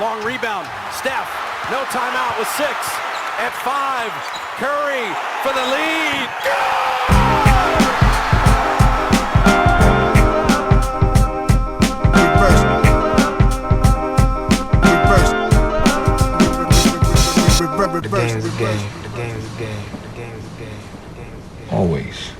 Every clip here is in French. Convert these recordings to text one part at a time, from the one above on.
long rebound. Steph, no timeout with 6. At 5, Curry for the lead. The game's a game. The game's a game. The game's a game. The game's a game. Always.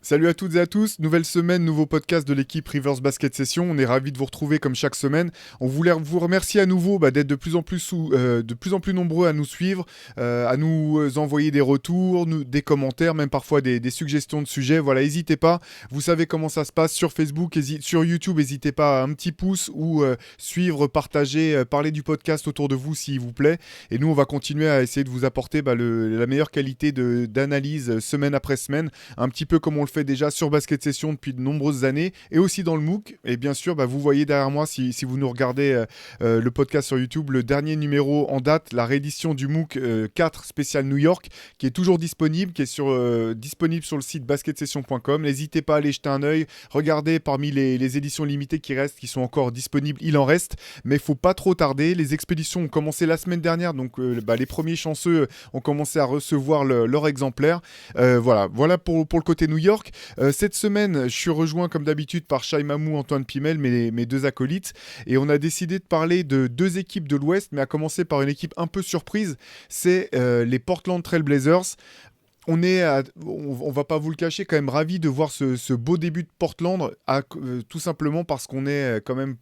Salut à toutes et à tous, nouvelle semaine, nouveau podcast de l'équipe Rivers Basket Session. On est ravis de vous retrouver comme chaque semaine. On voulait vous remercier à nouveau d'être de plus en plus nombreux à nous suivre, à nous envoyer des retours, des commentaires, même parfois des suggestions de sujets. Voilà, n'hésitez pas. Vous savez comment ça se passe sur Facebook, sur YouTube. N'hésitez pas à un petit pouce ou suivre, partager, parler du podcast autour de vous s'il vous plaît. Et nous, on va continuer à essayer de vous apporter la meilleure qualité d'analyse semaine après semaine, un petit peu comme on le fait déjà sur Basket Session depuis de nombreuses années et aussi dans le MOOC. Et bien sûr, vous voyez derrière moi, si vous nous regardez le podcast sur YouTube, le dernier numéro en date, la réédition du MOOC 4 spécial New York, qui est toujours disponible, qui est disponible sur le site basketsession.com. N'hésitez pas à aller jeter un œil, regardez parmi les éditions limitées qui restent, qui sont encore disponibles, il en reste, mais il ne faut pas trop tarder. Les expéditions ont commencé la semaine dernière, donc les premiers chanceux ont commencé à recevoir leur exemplaire. Voilà pour le côté New York. Cette semaine, je suis rejoint comme d'habitude par Shai Mamou, Antoine Pimel, mes deux acolytes, et on a décidé de parler de deux équipes de l'Ouest, mais à commencer par une équipe un peu surprise, c'est les Portland Trail Blazers. On va pas vous le cacher, quand même ravis de voir ce beau début de Portland, tout simplement parce qu'on est quand même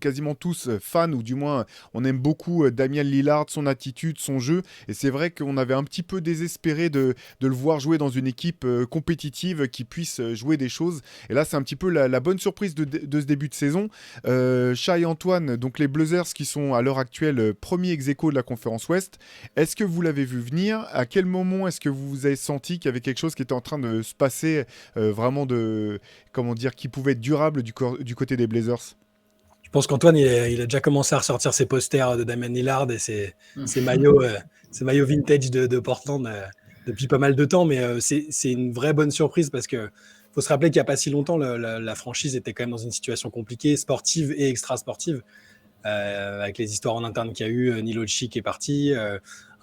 quasiment tous fans, ou du moins on aime beaucoup Damian Lillard, son attitude, son jeu, et c'est vrai qu'on avait un petit peu désespéré de le voir jouer dans une équipe compétitive qui puisse jouer des choses, et là c'est un petit peu la bonne surprise de ce début de saison. Shai et Antoine, donc les Blazers qui sont à l'heure actuelle premier ex-aequo de la conférence Ouest, est-ce que vous l'avez vu venir? À quel moment est-ce que vous avez senti qu'il y avait quelque chose qui était en train de se passer, vraiment qui pouvait être durable du côté des Blazers? Je pense qu'Antoine, il a déjà commencé à ressortir ses posters de Damian Lillard et ses maillots vintage de Portland depuis pas mal de temps, mais c'est une vraie bonne surprise parce que faut se rappeler qu'il n'y a pas si longtemps, la franchise était quand même dans une situation compliquée, sportive et extra-sportive, avec les histoires en interne qu'il y a eu. Nilochi qui est parti,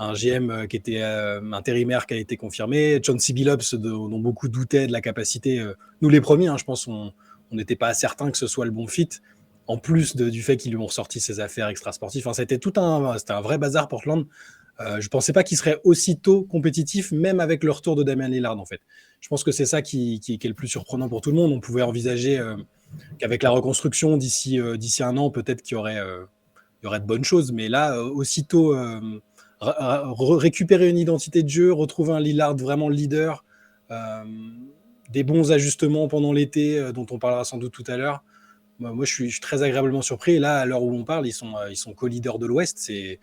un GM qui était intérimaire qui a été confirmé, Chauncey Billups dont beaucoup doutaient de la capacité, nous les premiers, je pense on n'était pas certain que ce soit le bon fit. En plus du fait qu'ils lui ont ressorti ses affaires extra-sportives. C'était un vrai bazar, Portland. Je ne pensais pas qu'il serait aussitôt compétitif, même avec le retour de Damian Lillard, en fait. Je pense que c'est ça qui est le plus surprenant pour tout le monde. On pouvait envisager qu'avec la reconstruction, d'ici un an, peut-être qu'il y aurait de bonnes choses. Mais là, aussitôt, récupérer une identité de jeu, retrouver un Lillard vraiment leader, des bons ajustements pendant l'été, dont on parlera sans doute tout à l'heure. Moi, je suis très agréablement surpris. Et là, à l'heure où on parle, ils sont co-leaders de l'Ouest. C'est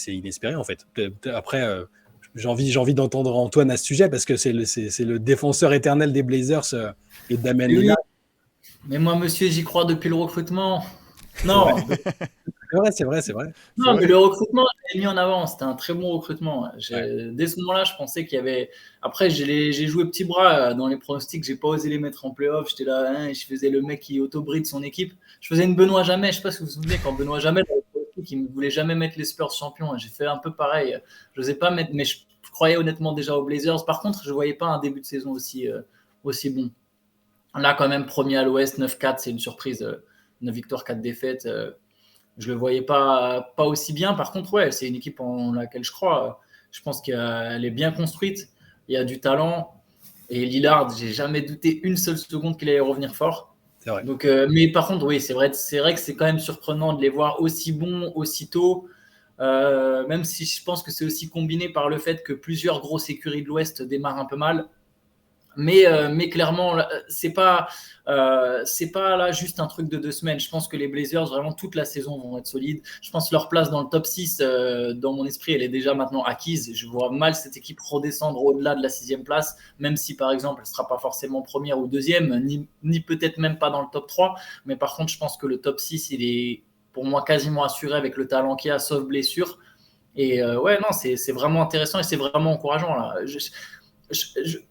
inespéré, en fait. Après, j'ai envie d'entendre Antoine à ce sujet parce que c'est le défenseur éternel des Blazers et de Damian Lillard. Mais moi, monsieur, j'y crois depuis le recrutement. Non. C'est vrai. Non, mais le recrutement, je l'ai mis en avant. C'était un très bon recrutement. Dès ce moment-là, je pensais qu'il y avait. Après, j'ai joué petit bras dans les pronostics. J'ai pas osé les mettre en playoff. J'étais là, je faisais le mec qui auto-bride son équipe. Je faisais une Benoît Jamais. Je sais pas si vous vous souvenez, quand Benoît Jamais, dans les pronostics, il ne voulait jamais mettre les Spurs champions. J'ai fait un peu pareil. Je n'osais pas mettre, mais je croyais honnêtement déjà aux Blazers. Par contre, je voyais pas un début de saison aussi bon. Là, quand même, premier à l'Ouest, 9-4, c'est une surprise. 9 victoires, 4 défaites. Je ne le voyais pas aussi bien. Par contre, c'est une équipe en laquelle je crois. Je pense qu'elle est bien construite. Il y a du talent. Et Lillard, j'ai jamais douté une seule seconde qu'il allait revenir fort. C'est vrai. Donc, mais par contre, oui, c'est vrai que c'est quand même surprenant de les voir aussi bons, aussitôt. Même si je pense que c'est aussi combiné par le fait que plusieurs grosses écuries de l'Ouest démarrent un peu mal. Mais clairement, c'est pas là juste un truc de 2 semaines. Je pense que les Blazers, vraiment toute la saison, vont être solides. Je pense que leur place dans le top 6, dans mon esprit, elle est déjà maintenant acquise. Je vois mal cette équipe redescendre au-delà de la 6e place, même si par exemple, elle ne sera pas forcément première ou deuxième, ni peut-être même pas dans le top 3. Mais par contre, je pense que le top 6, il est pour moi quasiment assuré avec le talent qu'il y a, sauf blessure. Et c'est vraiment intéressant et c'est vraiment encourageant là.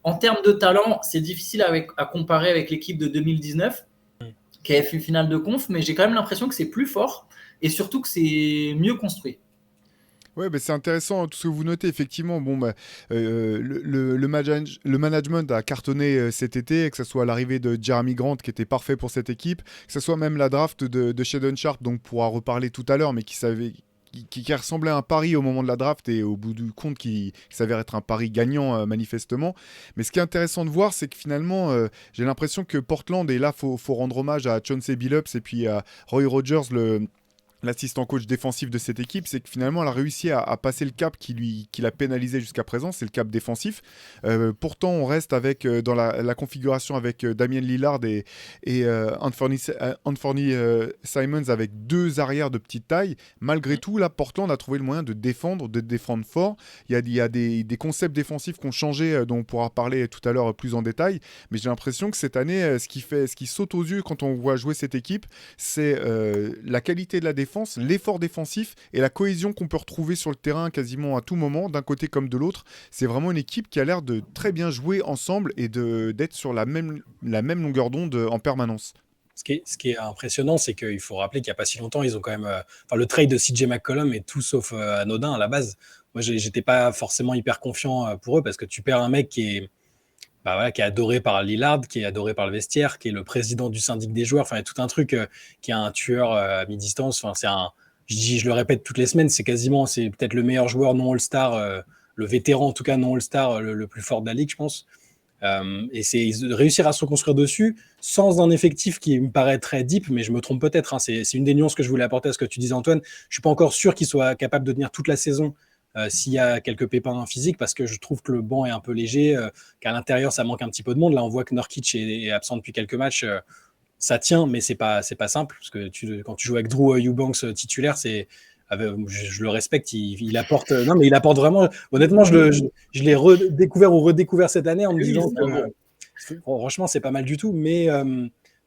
En termes de talent, c'est difficile à comparer avec l'équipe de 2019 qui avait fait finale de conf, mais j'ai quand même l'impression que c'est plus fort et surtout que c'est mieux construit. Ouais, c'est intéressant tout ce que vous notez. Effectivement, le management a cartonné cet été, que ce soit l'arrivée de Jeremy Grant qui était parfait pour cette équipe, que ce soit même la draft de Shaedon Sharpe, dont on pourra reparler tout à l'heure, mais qui ressemblait à un pari au moment de la draft et au bout du compte qui s'avère être un pari gagnant manifestement. Mais ce qui est intéressant de voir, c'est que finalement, j'ai l'impression que Portland, et là, faut rendre hommage à Chauncey Billups et puis à Roy Rogers, l'assistant coach défensif de cette équipe, c'est que finalement elle a réussi à passer le cap qui l'a pénalisé jusqu'à présent, c'est le cap défensif. Pourtant on reste dans la configuration avec Damian Lillard et Anthony Simons avec deux arrières de petite taille. Malgré tout, là, Portland a trouvé le moyen de défendre fort. Il y a des concepts défensifs qui ont changé, dont on pourra parler tout à l'heure plus en détail, mais j'ai l'impression que cette année, ce qui saute aux yeux quand on voit jouer cette équipe, c'est la qualité de la défense, l'effort défensif et la cohésion qu'on peut retrouver sur le terrain quasiment à tout moment, d'un côté comme de l'autre. C'est vraiment une équipe qui a l'air de très bien jouer ensemble et d'être sur la même longueur d'onde en permanence. Ce qui est impressionnant, c'est qu'il faut rappeler qu'il n'y a pas si longtemps, ils ont quand même. Le trade de CJ McCollum est tout sauf anodin à la base. Moi, j'étais pas forcément hyper confiant pour eux parce que tu perds un mec qui est adoré par Lillard, qui est adoré par le vestiaire, qui est le président du syndic des joueurs. Enfin, il y a tout un truc qui est un tueur à mi-distance. Enfin, je le répète toutes les semaines, c'est peut-être le meilleur joueur non All-Star, le vétéran en tout cas non All-Star, le plus fort de la ligue, je pense. Et c'est réussir à se reconstruire dessus sans un effectif qui me paraît très deep, mais je me trompe peut-être. Hein, c'est une des nuances que je voulais apporter à ce que tu disais, Antoine. Je suis pas encore sûr qu'il soit capable de tenir toute la saison. S'il y a quelques pépins physiques, parce que je trouve que le banc est un peu léger, qu'à l'intérieur ça manque un petit peu de monde. Là on voit que Nurkic est absent depuis quelques matchs, ça tient, mais c'est pas simple, parce que quand tu joues avec Drew Eubanks titulaire, je le respecte, il apporte. Non, mais il apporte vraiment. Honnêtement, je l'ai redécouvert cette année en me disant que franchement c'est pas mal du tout, mais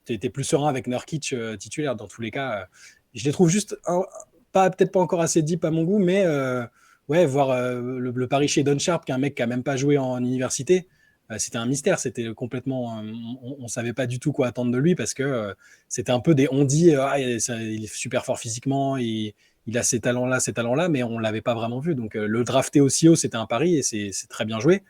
t'es plus serein avec Nurkic titulaire dans tous les cas. Je les trouve juste peut-être pas encore assez deep à mon goût, mais ouais, voir le pari chez Shaedon Sharpe, qui est un mec qui n'a même pas joué en université, c'était un mystère. C'était complètement. On ne savait pas du tout quoi attendre de lui parce que c'était un peu des. On dit il est super fort physiquement, il a ces talents-là, mais on ne l'avait pas vraiment vu. Donc le drafter aussi haut, c'était un pari et c'est très bien joué.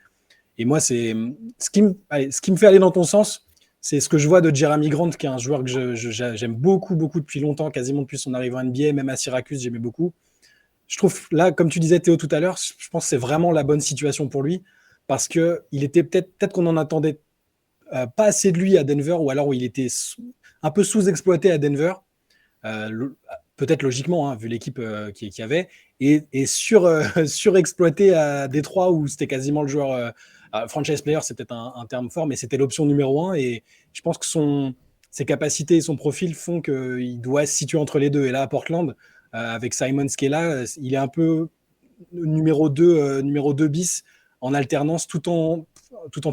Et moi, c'est ce qui me fait aller dans ton sens. C'est ce que je vois de Jeremy Grant, qui est un joueur que j'aime beaucoup, beaucoup depuis longtemps, quasiment depuis son arrivée en NBA, même à Syracuse, j'aimais beaucoup. Je trouve, là, comme tu disais Théo tout à l'heure, je pense que c'est vraiment la bonne situation pour lui, parce qu'il était peut-être qu'on en attendait pas assez de lui à Denver, ou alors où il était un peu sous-exploité à Denver, peut-être logiquement, hein, vu l'équipe qu'il y avait, et surexploité à Détroit, où c'était quasiment le joueur franchise player, c'est peut-être un terme fort, mais c'était l'option numéro 1, et je pense que ses capacités et son profil font qu'il doit se situer entre les deux. Et là, à Portland, avec Simons qui est là, il est un peu numéro 2 bis en alternance, tout en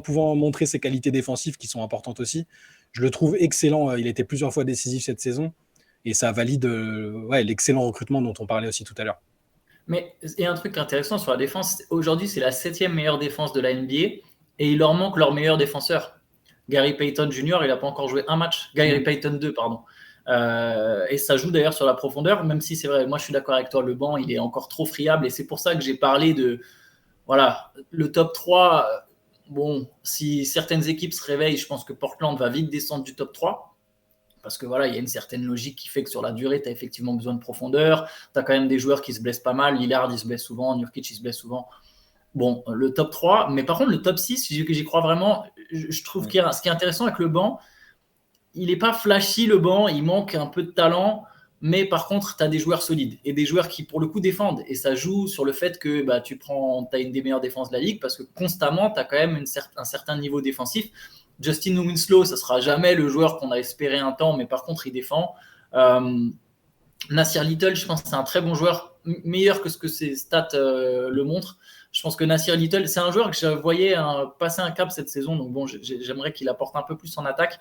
pouvant montrer ses qualités défensives qui sont importantes aussi. Je le trouve excellent. Il a été plusieurs fois décisif cette saison et ça valide l'excellent recrutement dont on parlait aussi tout à l'heure. Mais il y a un truc intéressant sur la défense. Aujourd'hui, c'est la 7e meilleure défense de la NBA et il leur manque leur meilleur défenseur. Gary Payton Jr., il n'a pas encore joué un match. Gary Payton 2, pardon. Et ça joue d'ailleurs sur la profondeur, même si c'est vrai, moi je suis d'accord avec toi, le banc il est encore trop friable et c'est pour ça que j'ai parlé de le top 3. Bon, si certaines équipes se réveillent, je pense que Portland va vite descendre du top 3 parce que il y a une certaine logique qui fait que sur la durée tu as effectivement besoin de profondeur, tu as quand même des joueurs qui se blessent pas mal, Lillard il se blesse souvent, Nurkic il se blesse souvent. Bon, le top 3, mais par contre le top 6, j'y crois vraiment. Je trouve ce qui est intéressant avec le banc, il n'est pas flashy le banc, il manque un peu de talent, mais par contre, tu as des joueurs solides et des joueurs qui, pour le coup, défendent. Et ça joue sur le fait que tu as une des meilleures défenses de la ligue parce que constamment, tu as quand même un certain niveau défensif. Justin Winslow, ça ne sera jamais le joueur qu'on a espéré un temps, mais par contre, il défend. Nassir Little, je pense que c'est un très bon joueur, meilleur que ce que ses stats le montrent. Je pense que Nassir Little, c'est un joueur que je voyais passer un cap cette saison. Donc bon, j'aimerais qu'il apporte un peu plus en attaque.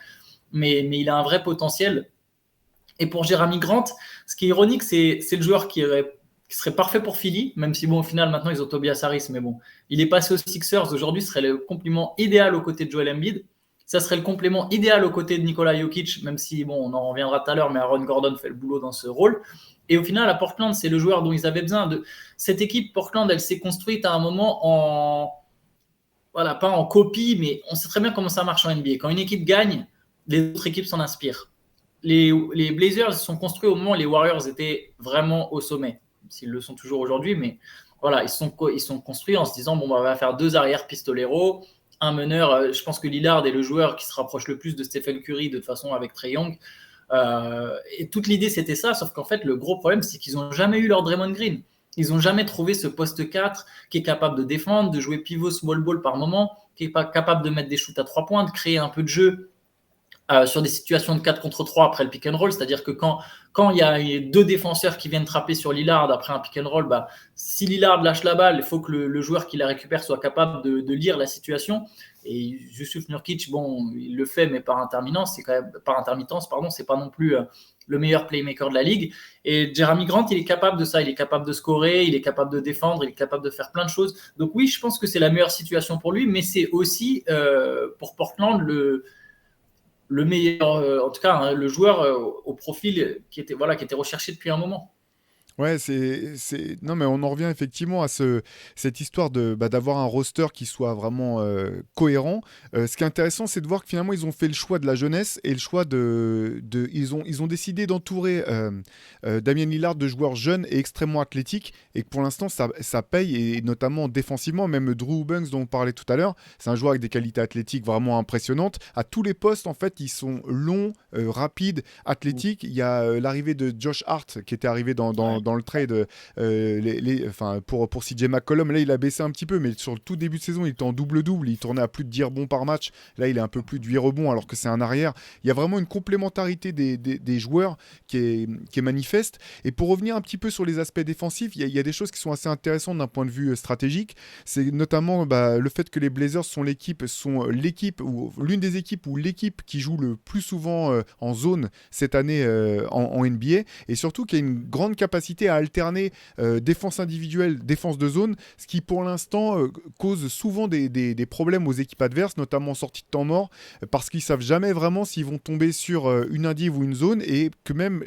Mais il a un vrai potentiel. Et pour Jeremy Grant, ce qui est ironique, c'est le joueur qui serait parfait pour Philly, même si au final, maintenant, ils ont Tobias Harris, mais bon, il est passé aux Sixers. Aujourd'hui, ce serait le complément idéal aux côtés de Joel Embiid. Ça serait le complément idéal aux côtés de Nikola Jokic, même si, bon, on en reviendra tout à l'heure, mais Aaron Gordon fait le boulot dans ce rôle. Et au final, à Portland, c'est le joueur dont ils avaient besoin. Cette équipe Portland, elle s'est construite à un moment pas en copie, mais on sait très bien comment ça marche en NBA. Quand une équipe gagne, les autres équipes s'en inspirent. Les Blazers se sont construits au moment où les Warriors étaient vraiment au sommet, s'ils le sont toujours aujourd'hui, mais voilà, ils sont construits en se disant, bon, on va faire 2 arrières pistoleros, un meneur. Je pense que Lillard est le joueur qui se rapproche le plus de Stephen Curry, de toute façon, avec Trae Young. Et toute l'idée, c'était ça, sauf qu'en fait, le gros problème, c'est qu'ils n'ont jamais eu leur Draymond Green. Ils n'ont jamais trouvé ce poste 4 qui est capable de défendre, de jouer pivot small ball par moment, qui est pas capable de mettre des shoots à 3 points, de créer un peu de jeu sur des situations de 4 contre 3 après le pick and roll. C'est-à-dire que quand il y a 2 défenseurs qui viennent trapper sur Lillard après un pick and roll, si Lillard lâche la balle, il faut que le joueur qui la récupère soit capable de lire la situation. Et Jusuf Nurkic, bon, il le fait, mais par intermittence, c'est pas non plus le meilleur playmaker de la ligue. Et Jeremy Grant, il est capable de ça. Il est capable de scorer, il est capable de défendre, il est capable de faire plein de choses. Donc oui, je pense que c'est la meilleure situation pour lui, mais c'est aussi pour Portland le meilleur, en tout cas, le joueur au profil qui était recherché depuis un moment. Ouais, non, mais on en revient effectivement à cette histoire d'avoir un roster qui soit vraiment cohérent. Ce qui est intéressant, c'est de voir que finalement, ils ont fait le choix de la jeunesse et le choix ils ont décidé d'entourer Damian Lillard de joueurs jeunes et extrêmement athlétiques, et que pour l'instant, ça paye, et notamment défensivement. Même Drew Banks, dont on parlait tout à l'heure, c'est un joueur avec des qualités athlétiques vraiment impressionnantes. À tous les postes, en fait, ils sont longs, rapides, athlétiques. Il y a l'arrivée de Josh Hart qui était arrivé dans le trade pour CJ McCollum. Là, il a baissé un petit peu, mais sur le tout début de saison, il était en double-double. Il tournait à plus de 10 rebonds par match. Là, il est un peu plus de 8 rebonds, alors que c'est un arrière. Il y a vraiment une complémentarité des joueurs qui est manifeste. Et pour revenir un petit peu sur les aspects défensifs, il y a des choses qui sont assez intéressantes d'un point de vue stratégique. C'est notamment le fait que les Blazers sont l'une des équipes ou l'équipe qui joue le plus souvent en zone cette année en NBA. Et surtout qu'il y a une grande capacité à alterner défense individuelle, défense de zone, ce qui pour l'instant cause souvent des problèmes aux équipes adverses, notamment en sortie de temps mort, parce qu'ils savent jamais vraiment s'ils vont tomber sur une indiv ou une zone, et que même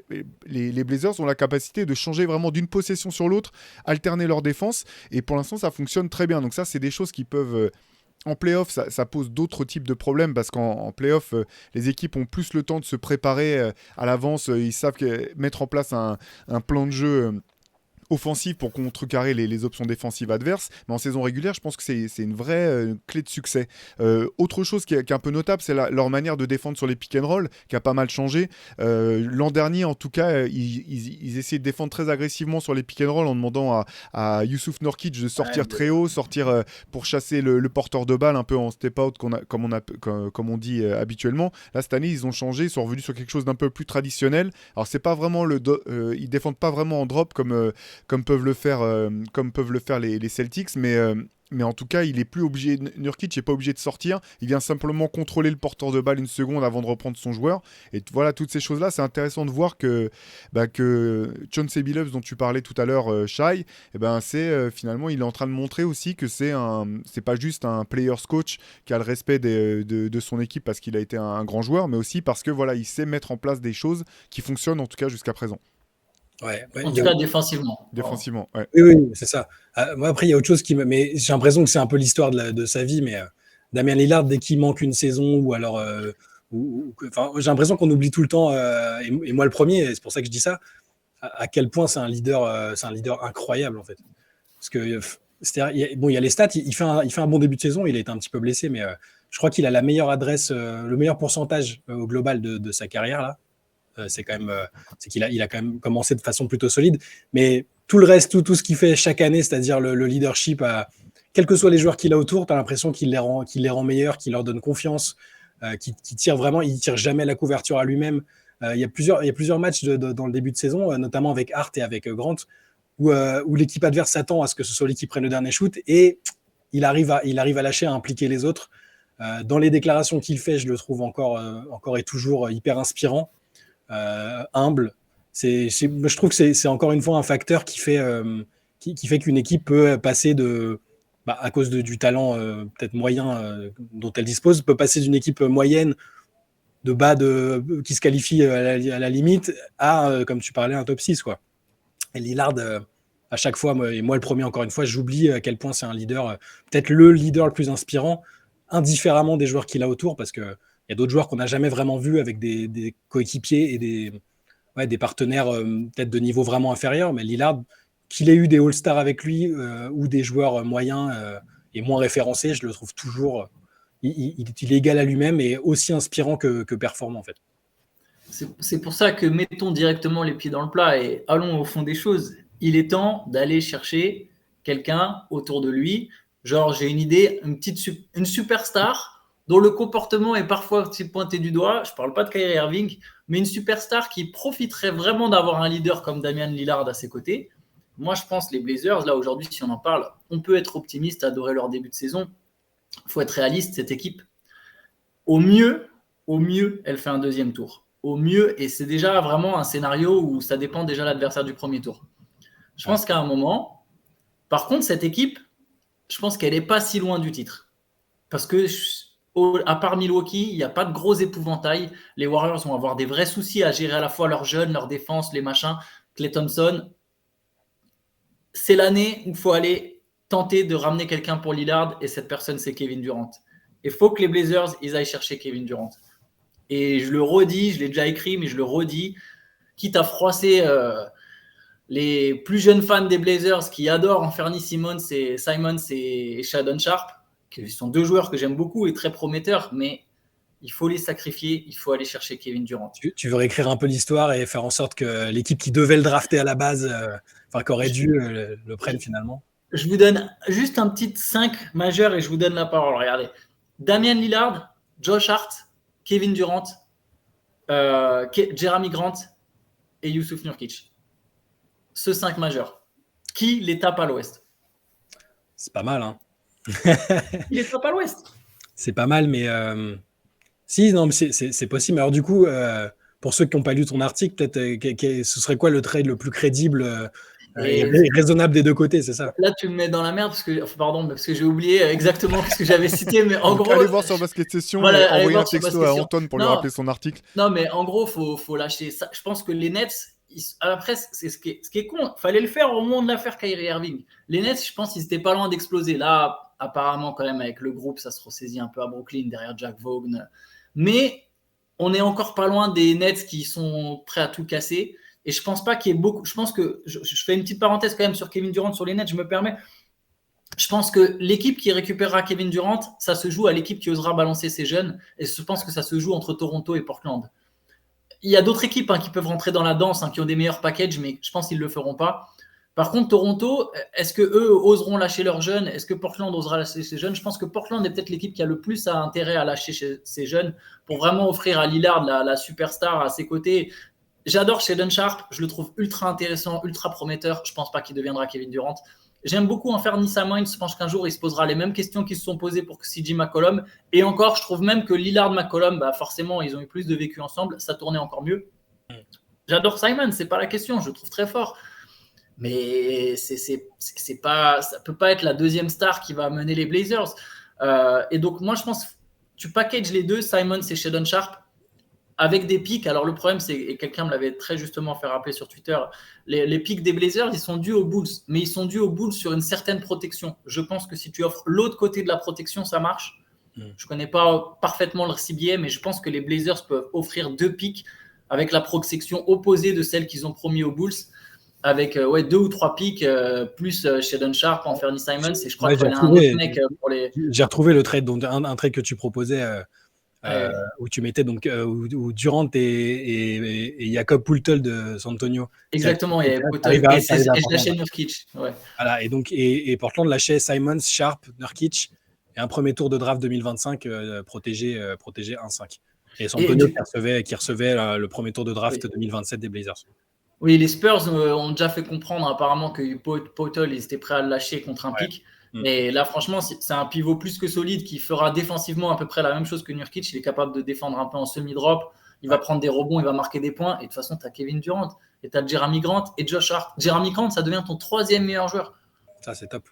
les Blazers ont la capacité de changer vraiment d'une possession sur l'autre, alterner leur défense, et pour l'instant ça fonctionne très bien. Donc ça, c'est des choses qui peuvent... En play-off, ça pose d'autres types de problèmes, parce qu'en play-off, les équipes ont plus le temps de se préparer à l'avance. Ils savent mettre en place un plan de jeu offensif pour contrecarrer les options défensives adverses. Mais en saison régulière, je pense que c'est une vraie clé de succès. Autre chose qui est un peu notable, c'est leur manière de défendre sur les pick and roll, qui a pas mal changé. L'an dernier, en tout cas, ils essayaient de défendre très agressivement sur les pick and roll, en demandant à Jusuf Nurkic de sortir très haut, sortir pour chasser le porteur de balle, un peu en step-out, comme on dit habituellement. Là, cette année, ils ont changé, ils sont revenus sur quelque chose d'un peu plus traditionnel. Alors, c'est pas vraiment ils défendent pas vraiment en drop comme peuvent le faire les Celtics, mais en tout cas, il est plus obligé. Nurkic n'est pas obligé de sortir. Il vient simplement contrôler le porteur de balle une seconde avant de reprendre son joueur. Et voilà, toutes ces choses-là, c'est intéressant de voir que Chauncey Billups, dont tu parlais tout à l'heure, Shai, finalement, il est en train de montrer aussi que c'est pas juste un player's coach qui a le respect de son équipe parce qu'il a été un grand joueur, mais aussi parce que voilà, il sait mettre en place des choses qui fonctionnent en tout cas jusqu'à présent. En tout cas, défensivement. Défensivement, ouais. Oui, c'est ça. Moi, après, il y a autre chose mais j'ai l'impression que c'est un peu l'histoire de sa vie, mais Damian Lillard, dès qu'il manque une saison, ou alors... j'ai l'impression qu'on oublie tout le temps, et moi le premier, et c'est pour ça que je dis ça, à quel point c'est un leader incroyable, en fait. Parce que, il y a les stats, il fait un bon début de saison, il a été un petit peu blessé, mais je crois qu'il a la meilleure adresse, le meilleur pourcentage au global de sa carrière, là. C'est qu'il a quand même commencé de façon plutôt solide, mais tout le reste, tout ce qu'il fait chaque année, c'est-à-dire le leadership, quels que soient les joueurs qu'il a autour, tu as l'impression qu'il les rend meilleurs, qu'il leur donne confiance, qu'il tire vraiment, il tire jamais la couverture à lui-même. Il y a plusieurs matchs dans le début de saison, notamment avec Hart et avec Grant, où l'équipe adverse s'attend à ce que ce soit lui qui prenne le dernier shoot, et il arrive à lâcher, à impliquer les autres. Dans les déclarations qu'il fait, je le trouve encore et toujours hyper inspirant. Humble. Je trouve que c'est encore une fois un facteur qui fait qu'une équipe peut passer de à cause du talent peut-être moyen dont elle dispose, peut passer d'une équipe moyenne de bas qui se qualifie à la limite à, comme tu parlais, un top 6, quoi. Et Lillard, à chaque fois, et moi le premier encore une fois, j'oublie à quel point c'est un leader, peut-être le leader le plus inspirant, indifféremment des joueurs qu'il a autour, parce qu'il y a d'autres joueurs qu'on n'a jamais vraiment vus avec des coéquipiers et des partenaires peut-être de niveau vraiment inférieur, mais Lillard, qu'il ait eu des All-Stars avec lui ou des joueurs moyens et moins référencés, je le trouve toujours... Il est égal à lui-même et aussi inspirant que performant, en fait. C'est pour ça que mettons directement les pieds dans le plat et allons au fond des choses. Il est temps d'aller chercher quelqu'un autour de lui. Genre, j'ai une idée, une superstar dont le comportement est parfois pointé du doigt. Je ne parle pas de Kyrie Irving, mais une superstar qui profiterait vraiment d'avoir un leader comme Damian Lillard à ses côtés. Moi, je pense les Blazers, là aujourd'hui, si on en parle, on peut être optimiste, adorer leur début de saison. Il faut être réaliste, cette équipe. Au mieux, elle fait un deuxième tour. Au mieux, et c'est déjà vraiment un scénario où ça dépend déjà de l'adversaire du premier tour. Je pense qu'à un moment, par contre, cette équipe, je pense qu'elle n'est pas si loin du titre. Parce que, à part Milwaukee, il n'y a pas de gros épouvantail. Les Warriors vont avoir des vrais soucis à gérer à la fois leurs jeunes, leur défense, les machins. Klay Thompson, c'est l'année où il faut aller tenter de ramener quelqu'un pour Lillard, et cette personne, c'est Kevin Durant. Il faut que les Blazers, ils aillent chercher Kevin Durant. Et je le redis, je l'ai déjà écrit, mais je le redis, quitte à froisser les plus jeunes fans des Blazers qui adorent Anthony Simons et Shadon Sharp, qui sont deux joueurs que j'aime beaucoup et très prometteurs, mais il faut les sacrifier, il faut aller chercher Kevin Durant. Tu veux réécrire un peu l'histoire et faire en sorte que l'équipe qui devait le drafter à la base, qu'aurait dû le prenne finalement. Je vous donne juste un petit 5 majeur et je vous donne la parole. Regardez. Damian Lillard, Josh Hart, Kevin Durant, Jeremy Grant et Yusuf Nurkic. Ce 5 majeurs. Qui les tape à l'ouest? C'est pas mal, hein. Il les tape à l'ouest. C'est pas mal, mais si, non, mais c'est possible. Alors du coup, pour ceux qui n'ont pas lu ton article, peut-être ce serait quoi le trade le plus crédible et raisonnable des deux côtés, c'est ça? Là, tu me mets dans la merde parce que j'ai oublié exactement ce que j'avais cité, mais en gros. Allez voir sur Basket Session et envoyer un texto à Antoine pour lui rappeler son article. Non, mais en gros, faut lâcher ça. Je pense que les Nets, après, c'est ce qui est con. Il fallait le faire au moment de l'affaire Kyrie Irving. Les Nets, je pense qu'ils n'étaient pas loin d'exploser. Là, apparemment, quand même, avec le groupe, ça se ressaisit un peu à Brooklyn derrière Jack Vaughn. Mais on est encore pas loin des Nets qui sont prêts à tout casser. Et je pense pas qu'il y ait beaucoup. Je pense que je fais une petite parenthèse quand même sur Kevin Durant sur les Nets, je me permets. Je pense que l'équipe qui récupérera Kevin Durant, ça se joue à l'équipe qui osera balancer ses jeunes. Et je pense que ça se joue entre Toronto et Portland. Il y a d'autres équipes qui peuvent rentrer dans la danse, qui ont des meilleurs packages, mais je pense qu'ils ne le feront pas. Par contre, Toronto, est-ce qu'eux oseront lâcher leurs jeunes? Est-ce que Portland osera lâcher ses jeunes? Je pense que Portland est peut-être l'équipe qui a le plus intérêt à lâcher ses jeunes pour vraiment offrir à Lillard la superstar à ses côtés. J'adore Shadon Sharp, je le trouve ultra intéressant, ultra prometteur. Je ne pense pas qu'il deviendra Kevin Durant. J'aime beaucoup Anthony Simons. Je pense qu'un jour, il se posera les mêmes questions qui se sont posées pour CJ McCollum. Et encore, je trouve même que Lillard-McCollum, forcément, ils ont eu plus de vécu ensemble. Ça tournait encore mieux. J'adore Simons, c'est pas la question. Je le trouve très fort. Mais c'est pas, ça ne peut pas être la deuxième star qui va mener les Blazers. Et donc, moi, je pense que tu packages les deux, Simons et Shadon Sharp, avec des pics. Alors, le problème, c'est, et quelqu'un me l'avait très justement fait rappeler sur Twitter, les pics des Blazers, ils sont dus aux Bulls. Mais ils sont dus aux Bulls sur une certaine protection. Je pense que si tu offres l'autre côté de la protection, ça marche. Je ne connais pas parfaitement le CBA, mais je pense que les Blazers peuvent offrir 2 pics avec la protection opposée de celle qu'ils ont promis aux Bulls. Avec 2 ou 3 pics, plus Shadon Sharp, Anthony Simons. Et je crois qu'il y a un autre mec pour les... J'ai retrouvé le trade, donc un trade que tu proposais... où tu mettais donc où Durant et Jakob Poeltl de San Antonio. Exactement, il y avait Poeltl et je lâchais Nurkic. Ouais. Voilà, et donc et Portland lâchait Simons, Sharp, Nurkic et un premier tour de draft 2025 protégé 1-5. Et San Antonio qui recevait le premier tour de draft 2027 des Blazers. Oui, les Spurs ont déjà fait comprendre apparemment que Poeltl, ils étaient prêts à le lâcher contre un pic. Mais là, franchement, c'est un pivot plus que solide qui fera défensivement à peu près la même chose que Nurkic. Il est capable de défendre un peu en semi-drop. Il va prendre des rebonds, il va marquer des points. Et de toute façon, tu as Kevin Durant, et tu as Jeremy Grant et Josh Hart. Jeremy Grant, ça devient ton 3e meilleur joueur. Ça, c'est top.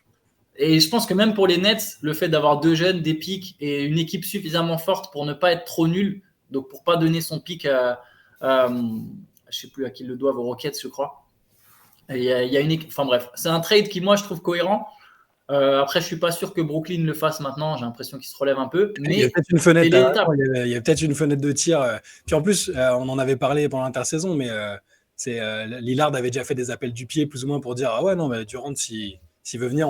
Et je pense que même pour les Nets, le fait d'avoir 2 jeunes, des pics et une équipe suffisamment forte pour ne pas être trop nul, donc pour pas donner son pic à je sais plus à qui ils le doivent, aux Rockets, je crois. Il y a une équipe, enfin bref, c'est un trade qui, moi, je trouve cohérent. Après, je suis pas sûr que Brooklyn le fasse maintenant. J'ai l'impression qu'il se relève un peu. Il y a Mais peut-être une fenêtre, c'est l'étape. il y a peut-être une fenêtre de tir. Puis en plus, on en avait parlé pendant l'intersaison, mais Lillard avait déjà fait des appels du pied plus ou moins pour dire ah ouais non mais Durant s'il veut venir,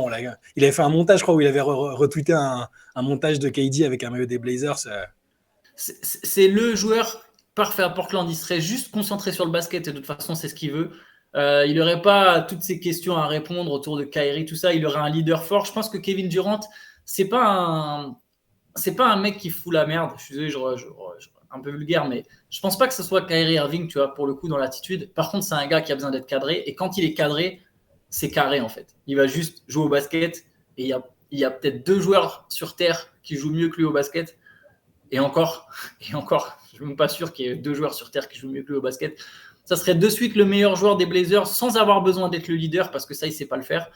il avait fait un montage, je crois, où il avait retweeté un montage de KD avec un maillot des Blazers. C'est le joueur parfait à Portland. Il serait juste concentré sur le basket et de toute façon, c'est ce qu'il veut. Il n'aurait pas toutes ces questions à répondre autour de Kyrie, tout ça. Il aurait un leader fort. Je pense que Kevin Durant, c'est pas un mec qui fout la merde. Je suis désolé, je un peu vulgaire, mais je pense pas que ce soit Kyrie Irving, tu vois, pour le coup, dans l'attitude. Par contre, c'est un gars qui a besoin d'être cadré. Et quand il est cadré, c'est carré, en fait. Il va juste jouer au basket. Et il y a peut-être 2 joueurs sur Terre qui jouent mieux que lui au basket. Et encore, je ne suis même pas sûr qu'il y ait 2 joueurs sur Terre qui jouent mieux que lui au basket. Ça serait de suite le meilleur joueur des Blazers sans avoir besoin d'être le leader parce que ça, il ne sait pas le faire.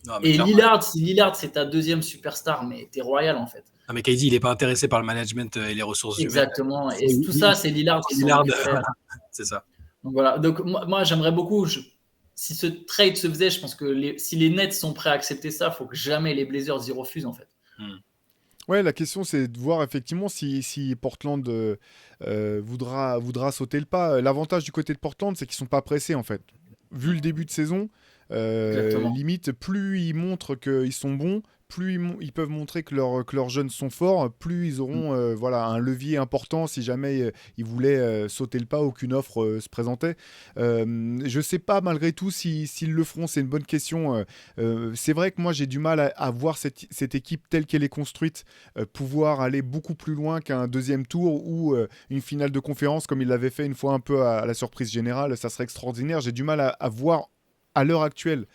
Non, mais et clairement. Lillard, c'est ta deuxième superstar, mais t'es royal en fait. Non, mais KD, il n'est pas intéressé par le management et les ressources humaines. Exactement. Et tout ça, c'est Lillard qui s'en occuperait. Voilà. C'est ça. Donc voilà. Donc moi j'aimerais beaucoup. Si ce trade se faisait, je pense que si les Nets sont prêts à accepter ça, il faut que jamais les Blazers y refusent en fait. Ouais, la question c'est de voir effectivement si Portland voudra sauter le pas. L'avantage du côté de Portland, c'est qu'ils sont pas pressés en fait. Vu le début de saison, limite, plus ils montrent qu'ils sont bons, plus ils peuvent montrer que leurs jeunes sont forts, plus ils auront voilà, un levier important si jamais ils voulaient sauter le pas ou qu'une offre se présentait. Je sais pas malgré tout s'ils le feront, c'est une bonne question. C'est vrai que moi j'ai du mal à voir cette équipe telle qu'elle est construite pouvoir aller beaucoup plus loin qu'un deuxième tour ou une finale de conférence comme il l'avait fait une fois un peu à la surprise générale. Ça serait extraordinaire. J'ai du mal à voir à l'heure actuelle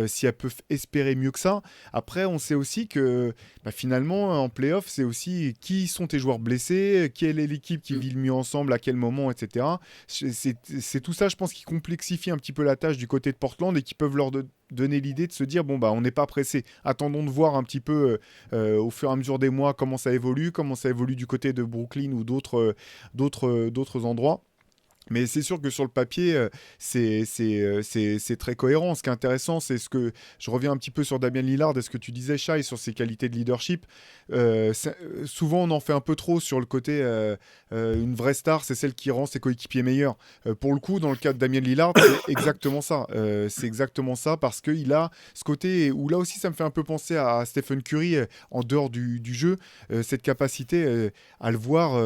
si elle peut espérer mieux que ça. Après, on sait aussi que finalement, en play-off, c'est aussi qui sont tes joueurs blessés, quelle est l'équipe qui vit le mieux ensemble, à quel moment, etc. C'est tout ça, je pense, qui complexifie un petit peu la tâche du côté de Portland et qui peuvent leur donner l'idée de se dire, bon, on n'est pas pressé. Attendons de voir un petit peu au fur et à mesure des mois comment ça évolue du côté de Brooklyn ou d'autres endroits. Mais c'est sûr que sur le papier, c'est très cohérent. Ce qui est intéressant, c'est ce que... Je reviens un petit peu sur Damian Lillard et ce que tu disais, Shai, sur ses qualités de leadership. Souvent, on en fait un peu trop sur le côté... une vraie star, c'est celle qui rend ses coéquipiers meilleurs. Pour le coup, dans le cas de Damian Lillard, c'est exactement ça. C'est exactement ça parce qu'il a ce côté où là aussi, ça me fait un peu penser à Stephen Curry en dehors du jeu. Cette capacité à le voir,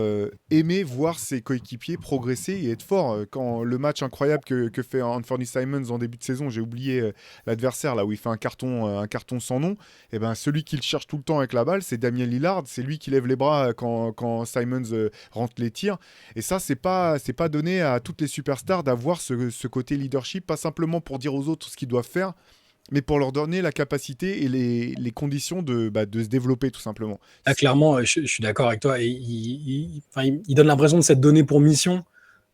aimer voir ses coéquipiers progresser et être fort. Quand le match incroyable que fait Anthony Simons en début de saison, j'ai oublié l'adversaire là où il fait un carton sans nom, et celui qui le cherche tout le temps avec la balle, c'est Damian Lillard, c'est lui qui lève les bras quand Simons rentre les tirs. Et ça, c'est pas donné à toutes les superstars d'avoir ce côté leadership, pas simplement pour dire aux autres ce qu'ils doivent faire, mais pour leur donner la capacité et les conditions de se développer tout simplement. Ah, clairement, je suis d'accord avec toi. Et il donne l'impression de s'être donné pour mission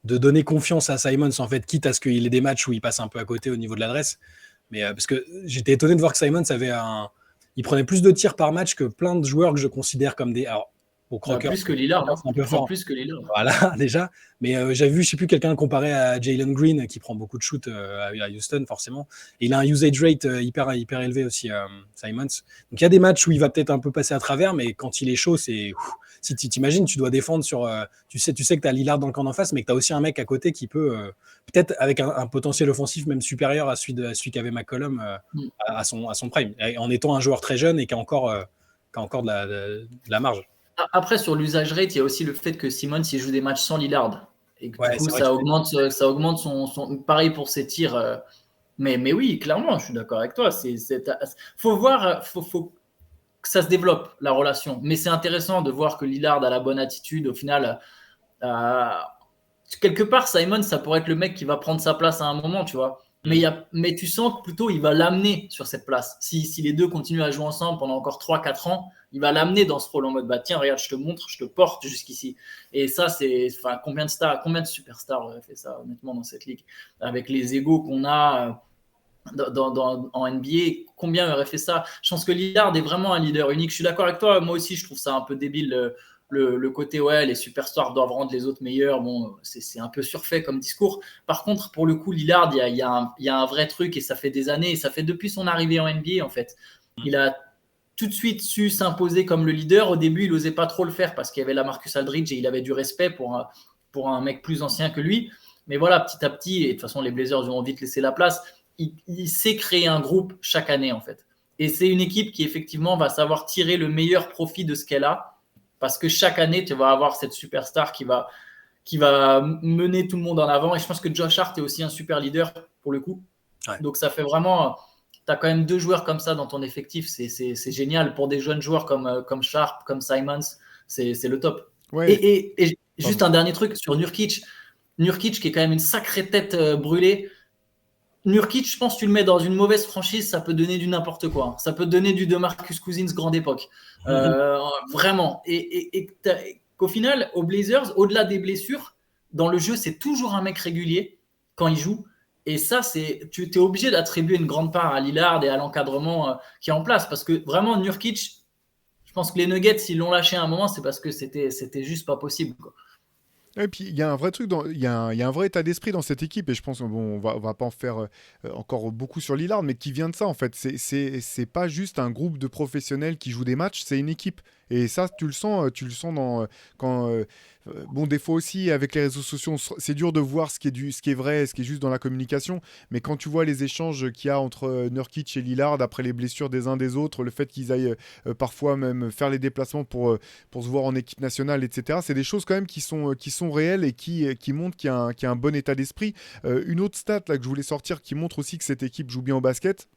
de donner confiance à Simons, en fait, quitte à ce qu'il ait des matchs où il passe un peu à côté au niveau de l'adresse. Mais parce que j'étais étonné de voir que Simons il prenait plus de tirs par match que plein de joueurs que je considère comme des... Alors, au croqueur, plus que Lillard, c'est un peu fort. Plus que Lillard. Voilà, déjà. Mais j'avais vu, je sais plus, quelqu'un comparé à Jalen Green, qui prend beaucoup de shoots à Houston, forcément. Et il a un usage rate hyper élevé aussi, Simons. Donc il y a des matchs où il va peut-être un peu passer à travers, mais quand il est chaud, c'est... Si tu t'imagines, tu dois défendre sur... tu sais que tu as Lillard dans le camp d'en face, mais que tu as aussi un mec à côté qui peut, peut-être avec un potentiel offensif même supérieur à celui qu'avait McCollum à son prime, en étant un joueur très jeune et qui a encore de la marge. Après, sur l'usage rate, il y a aussi le fait que Simons il joue des matchs sans Lillard. Et que, Ouais, du coup, ça augmente son. Pareil pour ses tirs. Mais oui, clairement, je suis d'accord avec toi. Faut voir, faut que ça se développe, la relation. Mais c'est intéressant de voir que Lillard a la bonne attitude. Au final, quelque part, Simons, ça pourrait être le mec qui va prendre sa place à un moment, tu vois. Mais tu sens que plutôt, il va l'amener sur cette place. Si les deux continuent à jouer ensemble pendant encore 3-4 ans, il va l'amener dans ce rôle en mode tiens, regarde, je te montre, je te porte jusqu'ici. Et ça, combien de superstars auraient fait ça, honnêtement, dans cette ligue, avec les égos qu'on a. en NBA, combien aurait fait ça? Je pense que Lillard est vraiment un leader unique. Je suis d'accord avec toi. Moi aussi, je trouve ça un peu débile. Le côté, ouais, les superstars doivent rendre les autres meilleurs. Bon, c'est un peu surfait comme discours. Par contre, pour le coup, Lillard, il y a un vrai truc et ça fait des années. Et ça fait depuis son arrivée en NBA, en fait. Il a tout de suite su s'imposer comme le leader. Au début, il n'osait pas trop le faire parce qu'il y avait la Marcus Aldridge et il avait du respect pour un mec plus ancien que lui. Mais voilà, petit à petit, et de toute façon, les Blazers lui ont vite laissé la place. Il sait créer un groupe chaque année, en fait. Et c'est une équipe qui, effectivement, va savoir tirer le meilleur profit de ce qu'elle a. Parce que chaque année, tu vas avoir cette superstar qui va mener tout le monde en avant. Et je pense que Josh Hart est aussi un super leader, pour le coup. Ouais. Donc, ça fait vraiment... Tu as quand même 2 joueurs comme ça dans ton effectif. C'est génial. Pour des jeunes joueurs comme Sharp, comme Simons, c'est le top. Ouais. Et juste un dernier truc sur Nurkic. Nurkic, qui est quand même une sacrée tête brûlée. Nurkic, je pense que tu le mets dans une mauvaise franchise, ça peut donner du n'importe quoi. Ça peut donner du DeMarcus Cousins grande époque. Vraiment. Et qu'au final, aux Blazers, au-delà des blessures, dans le jeu, c'est toujours un mec régulier quand il joue. Et ça, tu es obligé d'attribuer une grande part à Lillard et à l'encadrement qui est en place. Parce que vraiment, Nurkic, je pense que les Nuggets, s'ils l'ont lâché à un moment, c'est parce que c'était juste pas possible, quoi. Et puis il y a un vrai truc, il y a un vrai état d'esprit dans cette équipe, et je pense bon, on va pas en faire encore beaucoup sur Lillard, mais qui vient de ça en fait. C'est pas juste un groupe de professionnels qui jouent des matchs, c'est une équipe. Et ça, tu le sens dans quand bon, des fois aussi avec les réseaux sociaux, c'est dur de voir ce qui est vrai, ce qui est juste dans la communication. Mais quand tu vois les échanges qu'il y a entre Nurkic et Lillard après les blessures des uns des autres, le fait qu'ils aillent parfois même faire les déplacements pour se voir en équipe nationale, etc. C'est des choses quand même qui sont réelles et qui montrent qu'il y a un bon état d'esprit. Une autre stat là que je voulais sortir qui montre aussi que cette équipe joue bien au basket,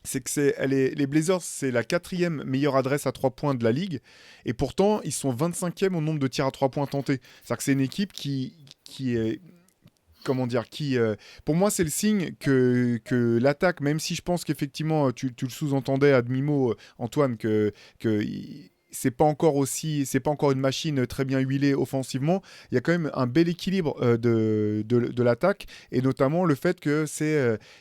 c'est que les Blazers, c'est la 4e meilleure adresse à 3 points de la ligue. Et pourtant, ils sont 25e au nombre de tirs à 3 points tentés. C'est-à-dire que c'est une équipe qui est... Comment dire, pour moi, c'est le signe que l'attaque, même si je pense qu'effectivement, tu le sous-entendais à demi-mot, Antoine, que c'est pas encore une machine très bien huilée offensivement. Il y a quand même un bel équilibre de l'attaque, et notamment le fait que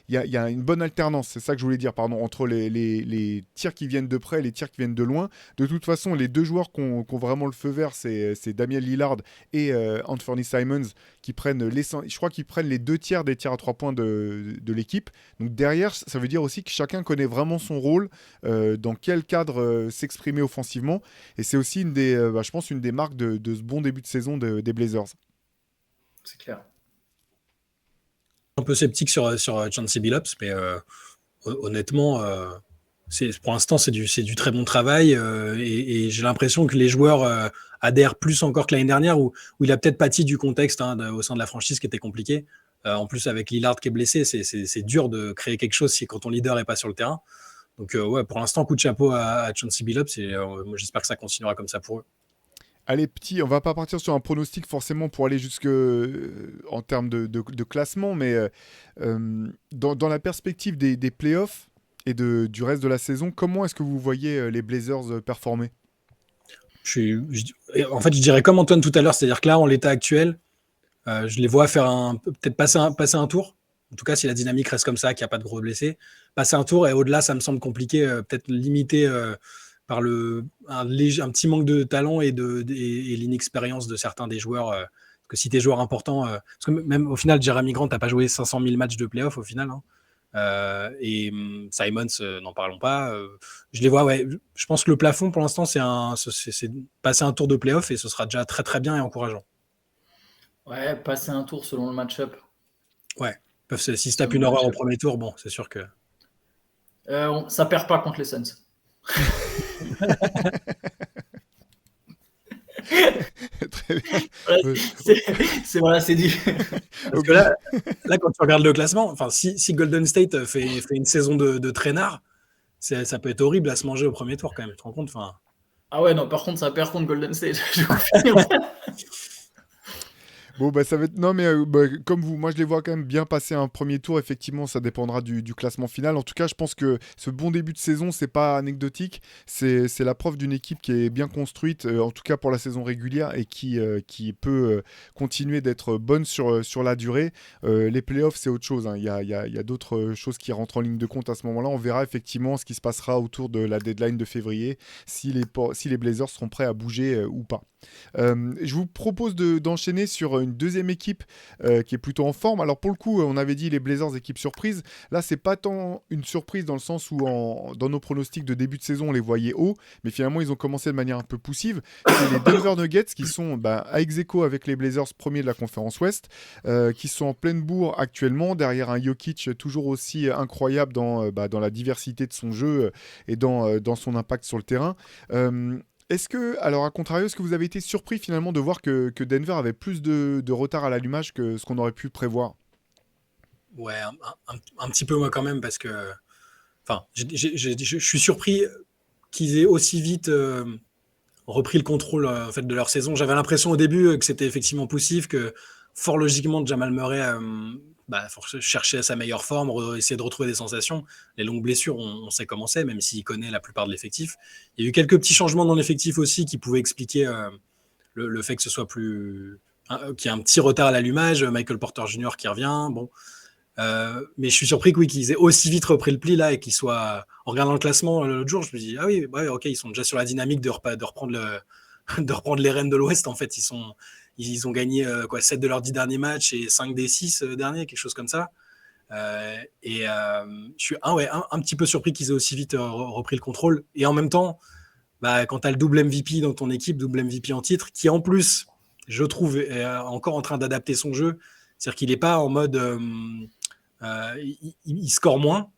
il y a une bonne alternance. C'est ça que je voulais dire, pardon, entre les tirs qui viennent de près et les tirs qui viennent de loin. De toute façon, les 2 joueurs qui ont vraiment le feu vert, c'est Damian Lillard et Anthony Simons, je crois qu'ils prennent les 2 tiers des tirs à 3 points de l'équipe. Donc derrière, ça veut dire aussi que chacun connaît vraiment son rôle, dans quel cadre s'exprimer offensivement. Et c'est aussi je pense une des marques de ce bon début de saison des Blazers. C'est clair. Un peu sceptique sur Chauncey Billups, mais honnêtement, pour l'instant, c'est du très bon travail, et j'ai l'impression que les joueurs adhèrent plus encore que l'année dernière, où il a peut-être pâti du contexte au sein de la franchise qui était compliqué. En plus, avec Lillard qui est blessé, c'est dur de créer quelque chose quand ton leader n'est pas sur le terrain. Donc, ouais, pour l'instant, coup de chapeau à Chauncey Billups, et moi, j'espère que ça continuera comme ça pour eux. Allez, petit, on va pas partir sur un pronostic forcément pour aller jusque en termes de classement, mais dans la perspective des playoffs et du reste de la saison, comment est-ce que vous voyez les Blazers performer ? En fait, je dirais comme Antoine tout à l'heure, c'est-à-dire que là, en l'état actuel, je les vois faire peut-être passer un tour. En tout cas, si la dynamique reste comme ça, qu'il n'y a pas de gros blessés, passer un tour, et au-delà, ça me semble compliqué, peut-être limité par un petit manque de talent et l'inexpérience de certains des joueurs. Parce que si tes joueurs importants, parce que même au final, Jeremy Grant n'a pas joué 500 000 matchs de playoff au final, hein. Et Simons, n'en parlons pas. Je les vois, ouais. Je pense que le plafond pour l'instant, c'est passer un tour de playoff, et ce sera déjà très très bien et encourageant. Ouais, passer un tour selon le match-up. Ouais. Si se tape une horreur au premier tour, bon, c'est sûr que. Ça perd pas contre les Suns. Très bien. C'est dit. Parce que là, quand tu regardes le classement, enfin, si Golden State fait une saison de traînard, ça peut être horrible à se manger au premier tour quand même. Tu te rends compte, enfin. Ah ouais, non, par contre, ça perd contre Golden State. Bon, bah, ça va être. Non, mais comme vous, moi, je les vois quand même bien passer un premier tour. Effectivement, ça dépendra du classement final. En tout cas, je pense que ce bon début de saison, c'est pas anecdotique. C'est la preuve d'une équipe qui est bien construite, en tout cas pour la saison régulière, et qui peut continuer d'être bonne sur la durée. Les playoffs, c'est autre chose, hein. Il y a d'autres choses qui rentrent en ligne de compte à ce moment-là. On verra effectivement ce qui se passera autour de la deadline de février, si les Blazers seront prêts à bouger ou pas. Je vous propose d'enchaîner sur une deuxième équipe qui est plutôt en forme. Alors pour le coup, on avait dit les Blazers équipe surprise. Là, c'est pas tant une surprise dans le sens où dans nos pronostics de début de saison, on les voyait hauts, mais finalement ils ont commencé de manière un peu poussive. C'est les Denver Nuggets qui sont à ex-aequo avec les Blazers premiers de la conférence Ouest, qui sont en pleine bourre actuellement derrière un Jokic toujours aussi incroyable dans la diversité de son jeu et dans son impact sur le terrain. Est-ce que, alors à contrario, est-ce que vous avez été surpris finalement de voir que Denver avait plus de retard à l'allumage que ce qu'on aurait pu prévoir? Ouais, un petit peu moi quand même, parce que enfin, je suis surpris qu'ils aient aussi vite repris le contrôle en fait, de leur saison. J'avais l'impression au début que c'était effectivement poussif, que fort logiquement Jamal Murray cherchait sa meilleure forme, essayer de retrouver des sensations. Les longues blessures, on sait comment c'est, même s'il connaît la plupart de l'effectif. Il y a eu quelques petits changements dans l'effectif aussi qui pouvaient expliquer le fait que ce soit plus... qu'il y ait un petit retard à l'allumage, Michael Porter Jr. qui revient, bon. Mais je suis surpris qu'ils aient aussi vite repris le pli là et qu'ils soient... En regardant le classement l'autre jour, je me dis, ah oui, ouais, ok, ils sont déjà sur la dynamique de reprendre de reprendre les rênes de l'Ouest. En fait, ils ont gagné 7 de leurs 10 derniers matchs et 5 des 6 derniers, quelque chose comme ça. Je suis un petit peu surpris qu'ils aient aussi vite repris le contrôle. Et en même temps, quand tu as le double MVP dans ton équipe, double MVP en titre, qui en plus, je trouve, est encore en train d'adapter son jeu. C'est-à-dire qu'il n'est pas en mode... il score moins,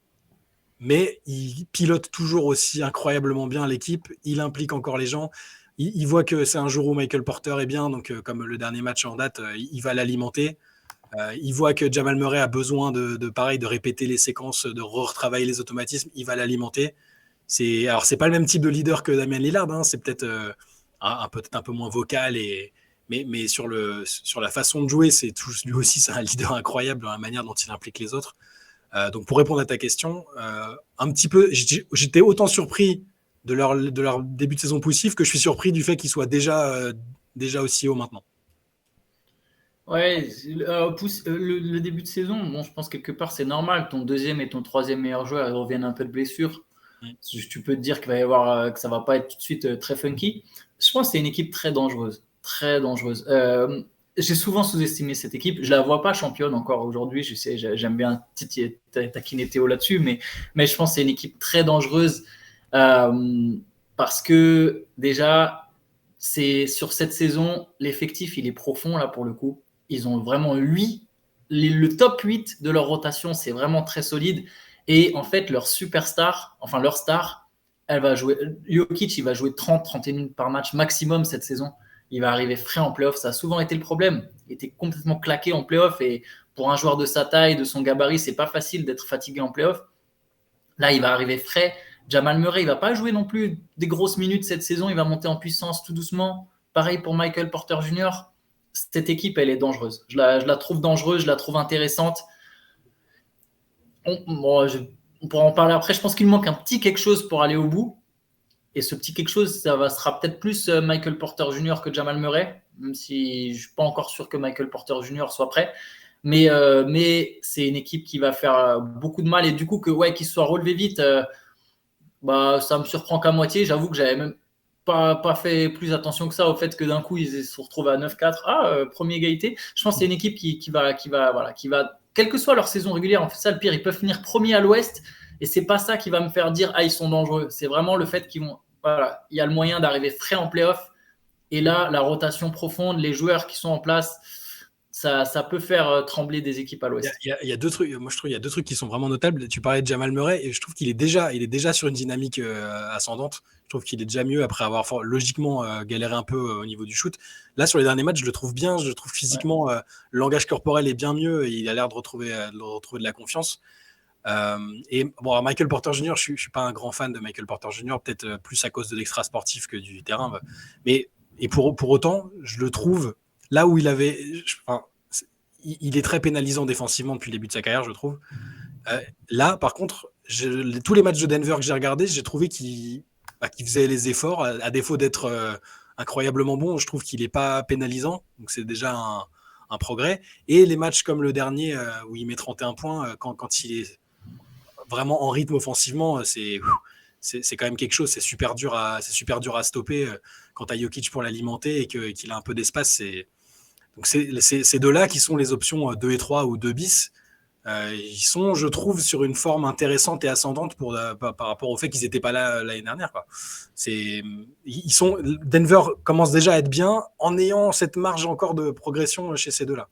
mais il pilote toujours aussi incroyablement bien l'équipe. Il implique encore les gens. Il voit que c'est un jour où Michael Porter est bien, donc comme le dernier match en date, il va l'alimenter. Il voit que Jamal Murray a besoin de répéter les séquences, de retravailler les automatismes. Il va l'alimenter. Alors, c'est pas le même type de leader que Damian Lillard. Hein, c'est peut-être peut-être un peu moins vocal, mais sur la façon de jouer, lui aussi, c'est un leader incroyable dans la manière dont il implique les autres. Donc, pour répondre à ta question, un petit peu, j'étais autant surpris de leur début de saison poussif que je suis surpris du fait qu'ils soient déjà aussi haut maintenant. Ouais, le début de saison, bon, je pense quelque part c'est normal. Ton deuxième et ton troisième meilleur joueur reviennent un peu de blessure. Tu peux te dire qu'il va y avoir, que ça va pas être tout de suite très funky. Je pense que c'est une équipe très dangereuse, très dangereuse. J'ai souvent sous-estimé cette équipe. Je la vois pas championne encore aujourd'hui. Je sais, j'aime bien taquiner Théo là-dessus, mais je pense que c'est une équipe très dangereuse parce que déjà, c'est sur cette saison, l'effectif il est profond là pour le coup. Ils ont vraiment le top 8 de leur rotation, c'est vraiment très solide. Et en fait, leur superstar, enfin leur star, elle va jouer. Jokic, il va jouer 30-31 minutes par match maximum cette saison. Il va arriver frais en playoff. Ça a souvent été le problème. Il était complètement claqué en playoff. Et pour un joueur de sa taille, de son gabarit, c'est pas facile d'être fatigué en playoff. Là, il va arriver frais. Jamal Murray, il va pas jouer non plus des grosses minutes cette saison. Il va monter en puissance tout doucement. Pareil pour Michael Porter Jr. Cette équipe, elle est dangereuse. Je la trouve dangereuse, je la trouve intéressante. On pourra en parler après. Je pense qu'il manque un petit quelque chose pour aller au bout. Et ce petit quelque chose, sera peut-être plus Michael Porter Jr. que Jamal Murray, même si je ne suis pas encore sûr que Michael Porter Jr. soit prêt. Mais c'est une équipe qui va faire beaucoup de mal. Et du coup, qu'il soit relevé vite, ça me surprend qu'à moitié. J'avoue que j'avais même pas fait plus attention que ça au fait que d'un coup, ils se retrouvent à 9-4. Premier égalité. Je pense que c'est une équipe qui va, quelle que soit leur saison régulière, en fait, ça le pire, ils peuvent finir premier à l'Ouest. Et c'est pas ça qui va me faire dire ils sont dangereux. C'est vraiment le fait qu'il y a le moyen d'arriver frais en playoff. Et là, la rotation profonde, les joueurs qui sont en place, ça peut faire trembler des équipes à l'Ouest. Il y a deux trucs. Moi, je trouve il y a deux trucs qui sont vraiment notables. Tu parlais de Jamal Murray et je trouve qu'il est déjà sur une dynamique ascendante. Je trouve qu'il est déjà mieux après avoir logiquement galéré un peu au niveau du shoot. Là, sur les derniers matchs, je le trouve bien. Je le trouve physiquement, le langage corporel est bien mieux. Et il a l'air de retrouver de la confiance. Alors Michael Porter Jr., je suis pas un grand fan de Michael Porter Jr., peut-être plus à cause de l'extra sportif que du terrain. Mais pour autant, je le trouve là où il avait, il est très pénalisant défensivement depuis le début de sa carrière, je trouve. Là, par contre, tous les matchs de Denver que j'ai regardés, j'ai trouvé qu'il faisait les efforts, à défaut d'être incroyablement bon. Je trouve qu'il n'est pas pénalisant, donc c'est déjà un progrès. Et les matchs comme le dernier, où il met 31 points, quand il est vraiment en rythme offensivement, c'est quand même quelque chose. C'est super dur à stopper quand tu as Jokic pour l'alimenter et qu'il a un peu d'espace. Donc c'est ces deux-là qui sont les options 2 et 3 ou 2 bis. Ils sont, je trouve, sur une forme intéressante et ascendante par rapport au fait qu'ils n'étaient pas là l'année dernière, quoi. Denver commence déjà à être bien en ayant cette marge encore de progression chez ces deux-là.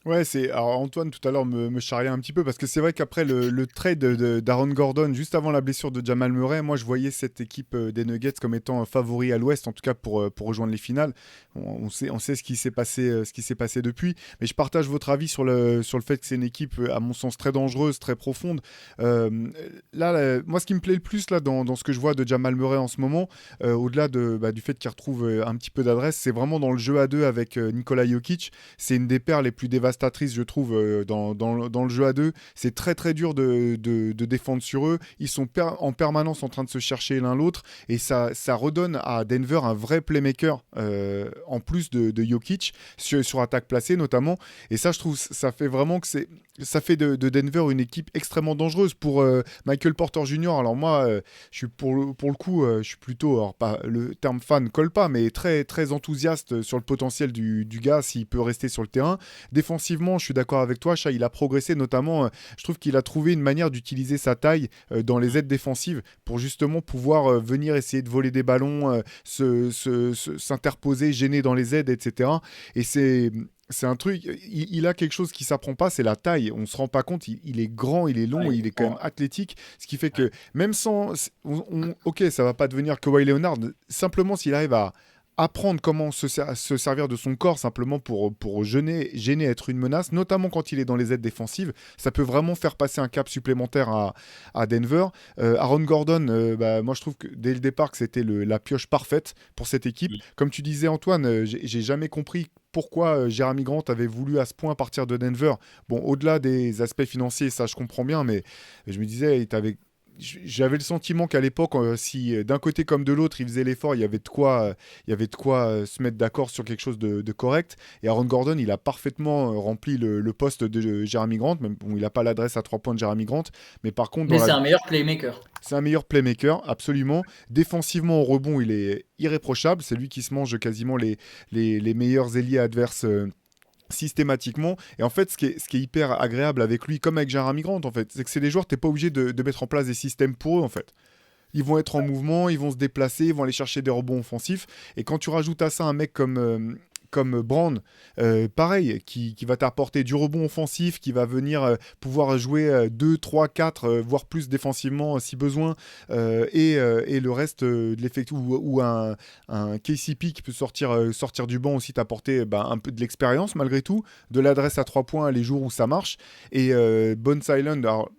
Ouais, alors Antoine tout à l'heure me charriait un petit peu parce que c'est vrai qu'après le trade d'Aaron Gordon, juste avant la blessure de Jamal Murray, moi je voyais cette équipe des Nuggets comme étant favori à l'Ouest, en tout cas pour rejoindre les finales. On sait ce qui s'est passé depuis, mais je partage votre avis sur le fait que c'est une équipe, à mon sens, très dangereuse, très profonde. Moi ce qui me plaît le plus là dans ce que je vois de Jamal Murray en ce moment, au-delà du fait qu'il retrouve un petit peu d'adresse, c'est vraiment dans le jeu à deux avec Nikola Jokic. C'est une des paires les plus dévastatrice, je trouve, dans le jeu à deux. C'est très très dur de défendre sur eux. Ils sont en permanence en train de se chercher l'un l'autre et ça redonne à Denver un vrai playmaker en plus de Jokic sur attaque placée notamment. Et ça, je trouve, ça fait vraiment que ça fait de Denver une équipe extrêmement dangereuse pour Michael Porter Jr. Alors moi, je suis pour le coup, je suis plutôt, alors pas le terme fan colle pas, mais très très enthousiaste sur le potentiel du gars s'il peut rester sur le terrain. Défensivement, je suis d'accord avec toi, Shai, il a progressé notamment. Je trouve qu'il a trouvé une manière d'utiliser sa taille dans les aides défensives pour justement pouvoir venir essayer de voler des ballons, s'interposer, gêner dans les aides, etc. Et c'est un truc, il a quelque chose qui s'apprend pas, c'est la taille. On se rend pas compte, il est grand, il est long, il est quand même athlétique. Ce qui fait que même sans... ok, ça va pas devenir Kawhi Leonard. Simplement, s'il arrive à apprendre comment se servir de son corps simplement pour gêner, être une menace, notamment quand il est dans les aides défensives, ça peut vraiment faire passer un cap supplémentaire à Denver. Aaron Gordon, moi je trouve que dès le départ que c'était la pioche parfaite pour cette équipe. Comme tu disais Antoine, j'ai jamais compris pourquoi Jerami Grant avait voulu à ce point partir de Denver. Bon, au-delà des aspects financiers, ça je comprends bien, mais je me disais, j'avais le sentiment qu'à l'époque, si d'un côté comme de l'autre, il faisait l'effort, il y avait de quoi se mettre d'accord sur quelque chose de correct. Et Aaron Gordon, il a parfaitement rempli le poste de Jerami Grant. Même bon, il n'a pas l'adresse à 3 points de Jerami Grant, mais par contre, c'est un meilleur playmaker. C'est un meilleur playmaker, absolument. Défensivement, au rebond, il est irréprochable. C'est lui qui se mange quasiment les meilleurs ailiers adverses. Systématiquement. Et en fait, ce qui est hyper agréable avec lui, comme avec Jerami Grant, en fait, c'est que c'est des joueurs, t'es pas obligé de mettre en place des systèmes pour eux, en fait. Ils vont être en mouvement, ils vont se déplacer, ils vont aller chercher des rebonds offensifs. Et quand tu rajoutes à ça un mec comme Brown, pareil, qui va t'apporter du rebond offensif, qui va venir pouvoir jouer 2, 3, 4, voire plus défensivement si besoin, et le reste de l'effectif, ou un KCP qui peut sortir du banc aussi, t'apporter un peu de l'expérience malgré tout, de l'adresse à 3 points les jours où ça marche, et Bones Island, alors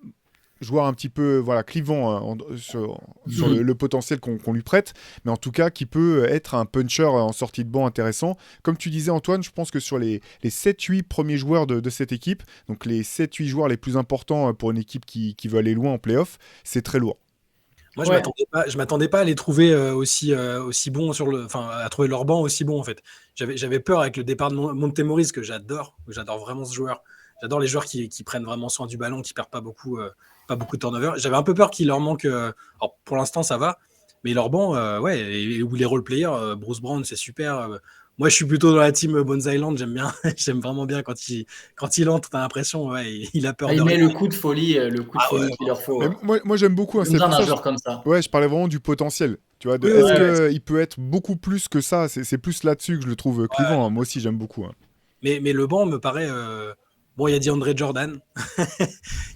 joueur un petit peu clivant sur le potentiel qu'on lui prête, mais en tout cas qui peut être un puncher en sortie de banc intéressant. Comme tu disais Antoine, je pense que sur les 7-8 premiers joueurs de cette équipe, donc les 7-8 joueurs les plus importants pour une équipe qui veut aller loin en play-off, c'est très lourd. Moi, je m'attendais pas à les trouver aussi bons à trouver leur banc aussi bon en fait. J'avais peur avec le départ de Montemoris, que j'adore vraiment ce joueur. J'adore les joueurs qui prennent vraiment soin du ballon, qui perdent pas beaucoup de turnover. J'avais un peu peur qu'il leur manque. Alors pour l'instant, ça va, mais leur banc, ou les role players, Bruce Brown, c'est super. Moi, je suis plutôt dans la team Bones Island. J'aime bien, j'aime vraiment bien quand il entre. T'as l'impression, il a peur. Il met le coup de folie, qu'il leur faut. Moi, j'aime beaucoup. C'est un joueur comme ça. Ouais, je parlais vraiment du potentiel. Tu vois, est-ce qu'il peut être beaucoup plus que ça? C'est plus là-dessus que je le trouve clivant. Hein. Moi aussi, j'aime beaucoup. Hein. Mais le banc me paraît. Bon, il y a DeAndre Jordan.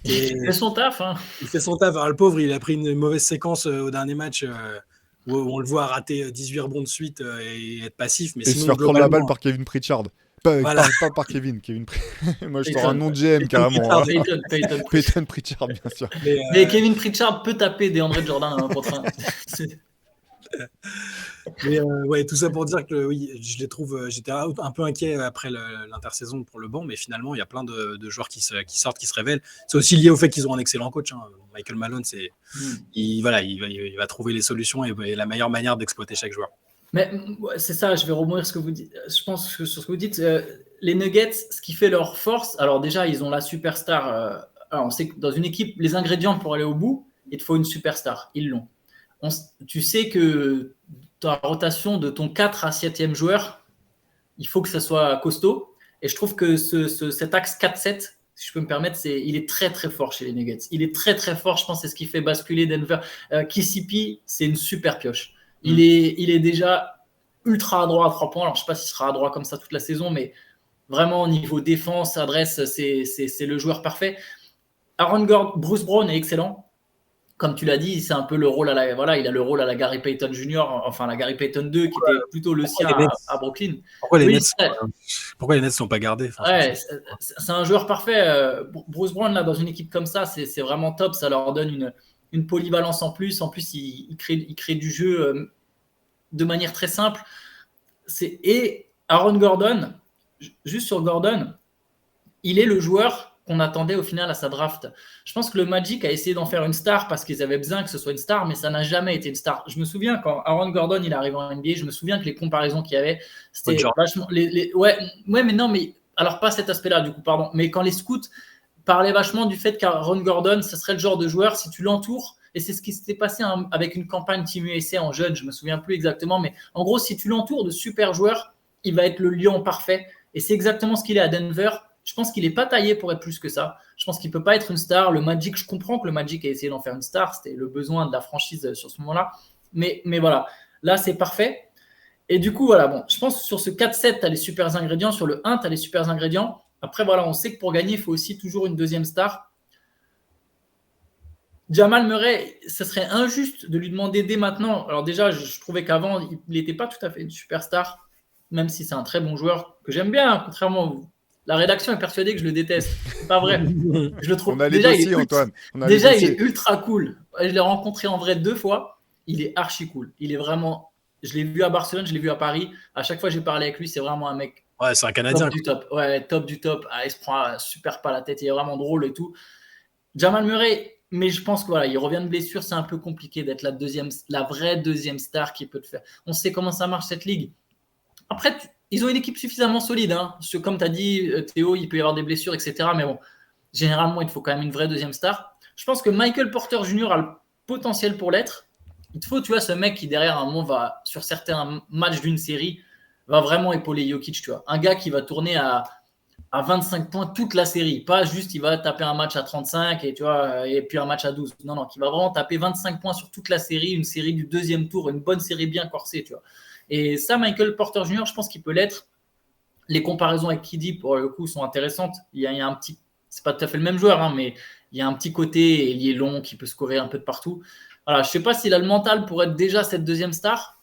Il fait son taf. Hein. Il fait son taf. Alors, le pauvre, il a pris une mauvaise séquence au dernier match où on le voit rater 18 rebonds de suite et être passif. Mais et se faire prendre la balle par Kevin Pritchard. Pas par Kevin. Moi, je sors un nom de GM carrément. Peyton Pritchard, bien sûr. Mais Kevin Pritchard peut taper DeAndre Jordan à 1 contre 1. Mais ouais, tout ça pour dire que oui, je les trouve. J'étais un peu inquiet après l'intersaison pour le banc, mais finalement, il y a plein de joueurs qui sortent, qui se révèlent. C'est aussi lié au fait qu'ils ont un excellent coach. Hein. Michael Malone, il va trouver les solutions et la meilleure manière d'exploiter chaque joueur. Mais c'est ça, je vais rebondir ce que vous dites. Je pense que sur ce que vous dites, les Nuggets, ce qui fait leur force, alors déjà, ils ont la superstar. Alors on sait que dans une équipe, les ingrédients pour aller au bout, il te faut une superstar. Ils l'ont. Tu sais que ta rotation de ton 4 à 7e joueur, il faut que ça soit costaud. Et je trouve que cet axe 4-7, si je peux me permettre, il est très très fort chez les Nuggets. Il est très très fort, je pense, c'est ce qui fait basculer Denver. KCP, c'est une super pioche. Il est déjà ultra adroit à 3 points. Alors je ne sais pas s'il sera adroit comme ça toute la saison, mais vraiment au niveau défense, adresse, c'est le joueur parfait. Aaron Gordon, Bruce Brown est excellent. Comme tu l'as dit, c'est un peu le rôle il a le rôle à la Gary Payton Jr., enfin la Gary Payton 2, qui était plutôt le sien à Brooklyn. Pourquoi les Nets ne sont pas gardés? Ouais, c'est un joueur parfait. Bruce Brown, là, dans une équipe comme ça, c'est vraiment top. Ça leur donne une polyvalence en plus. En plus, il crée du jeu de manière très simple. Et Aaron Gordon, juste sur Gordon, il est le joueur qu'on attendait au final à sa draft. Je pense que le Magic a essayé d'en faire une star parce qu'ils avaient besoin que ce soit une star, mais ça n'a jamais été une star. Je me souviens quand Aaron Gordon il est arrivé en NBA, je me souviens que les comparaisons qu'il y avait, c'était vachement. Ouais, mais non, mais alors pas cet aspect-là du coup, pardon. Mais quand les scouts parlaient vachement du fait qu'Aaron Gordon, ce serait le genre de joueur si tu l'entoures. Et c'est ce qui s'était passé avec une campagne Team USA en jeune, je me souviens plus exactement, mais en gros, si tu l'entoures de super joueurs, il va être le lion parfait. Et c'est exactement ce qu'il est à Denver. Je pense qu'il n'est pas taillé pour être plus que ça. Je pense qu'il ne peut pas être une star. Le Magic, je comprends que le Magic a essayé d'en faire une star. C'était le besoin de la franchise sur ce moment-là. Mais voilà, là, c'est parfait. Et du coup, voilà, bon, je pense que sur ce 4-7, tu as les super ingrédients. Sur le 1, tu as les super ingrédients. Après, voilà, on sait que pour gagner, il faut aussi toujours une deuxième star. Jamal Murray, ce serait injuste de lui demander dès maintenant. Alors déjà, je trouvais qu'avant, il n'était pas tout à fait une superstar, même si c'est un très bon joueur que j'aime bien, contrairement à vous. La rédaction est persuadée que je le déteste. C'est pas vrai. Je le trouve. On a les dossiers, Antoine. Il est ultra cool. Je l'ai rencontré en vrai 2 fois. Il est archi cool. Il est vraiment. Je l'ai vu à Barcelone, je l'ai vu à Paris. À chaque fois que j'ai parlé avec lui, c'est vraiment un mec. Ouais, c'est un Canadien. Top du top. Ouais, top du top. Ah, il se prend super pas la tête. Il est vraiment drôle et tout. Jamal Murray, mais je pense que voilà, il revient de blessure. C'est un peu compliqué d'être la vraie deuxième star qui peut te faire. On sait comment ça marche cette ligue. Après, ils ont une équipe suffisamment solide. Hein. Comme tu as dit, Théo, il peut y avoir des blessures, etc. Mais bon, généralement, il faut quand même une vraie deuxième star. Je pense que Michael Porter Jr. a le potentiel pour l'être. Il te faut, tu vois, ce mec qui, derrière un moment, va, sur certains matchs d'une série, va vraiment épauler Jokic, tu vois. Un gars qui va tourner à 25 points toute la série. Pas juste, il va taper un match à 35 et, tu vois, et puis un match à 12. Non, qui va vraiment taper 25 points sur toute la série, une série du 2e tour, une bonne série bien corsée, tu vois. Et ça, Michael Porter Jr., je pense qu'il peut l'être. Les comparaisons avec KD, pour le coup, sont intéressantes. Il y a un petit... C'est pas tout à fait le même joueur, hein, mais il y a un petit côté ailier long qui peut scorer un peu de partout. Voilà, je ne sais pas s'il a le mental pour être déjà cette deuxième star.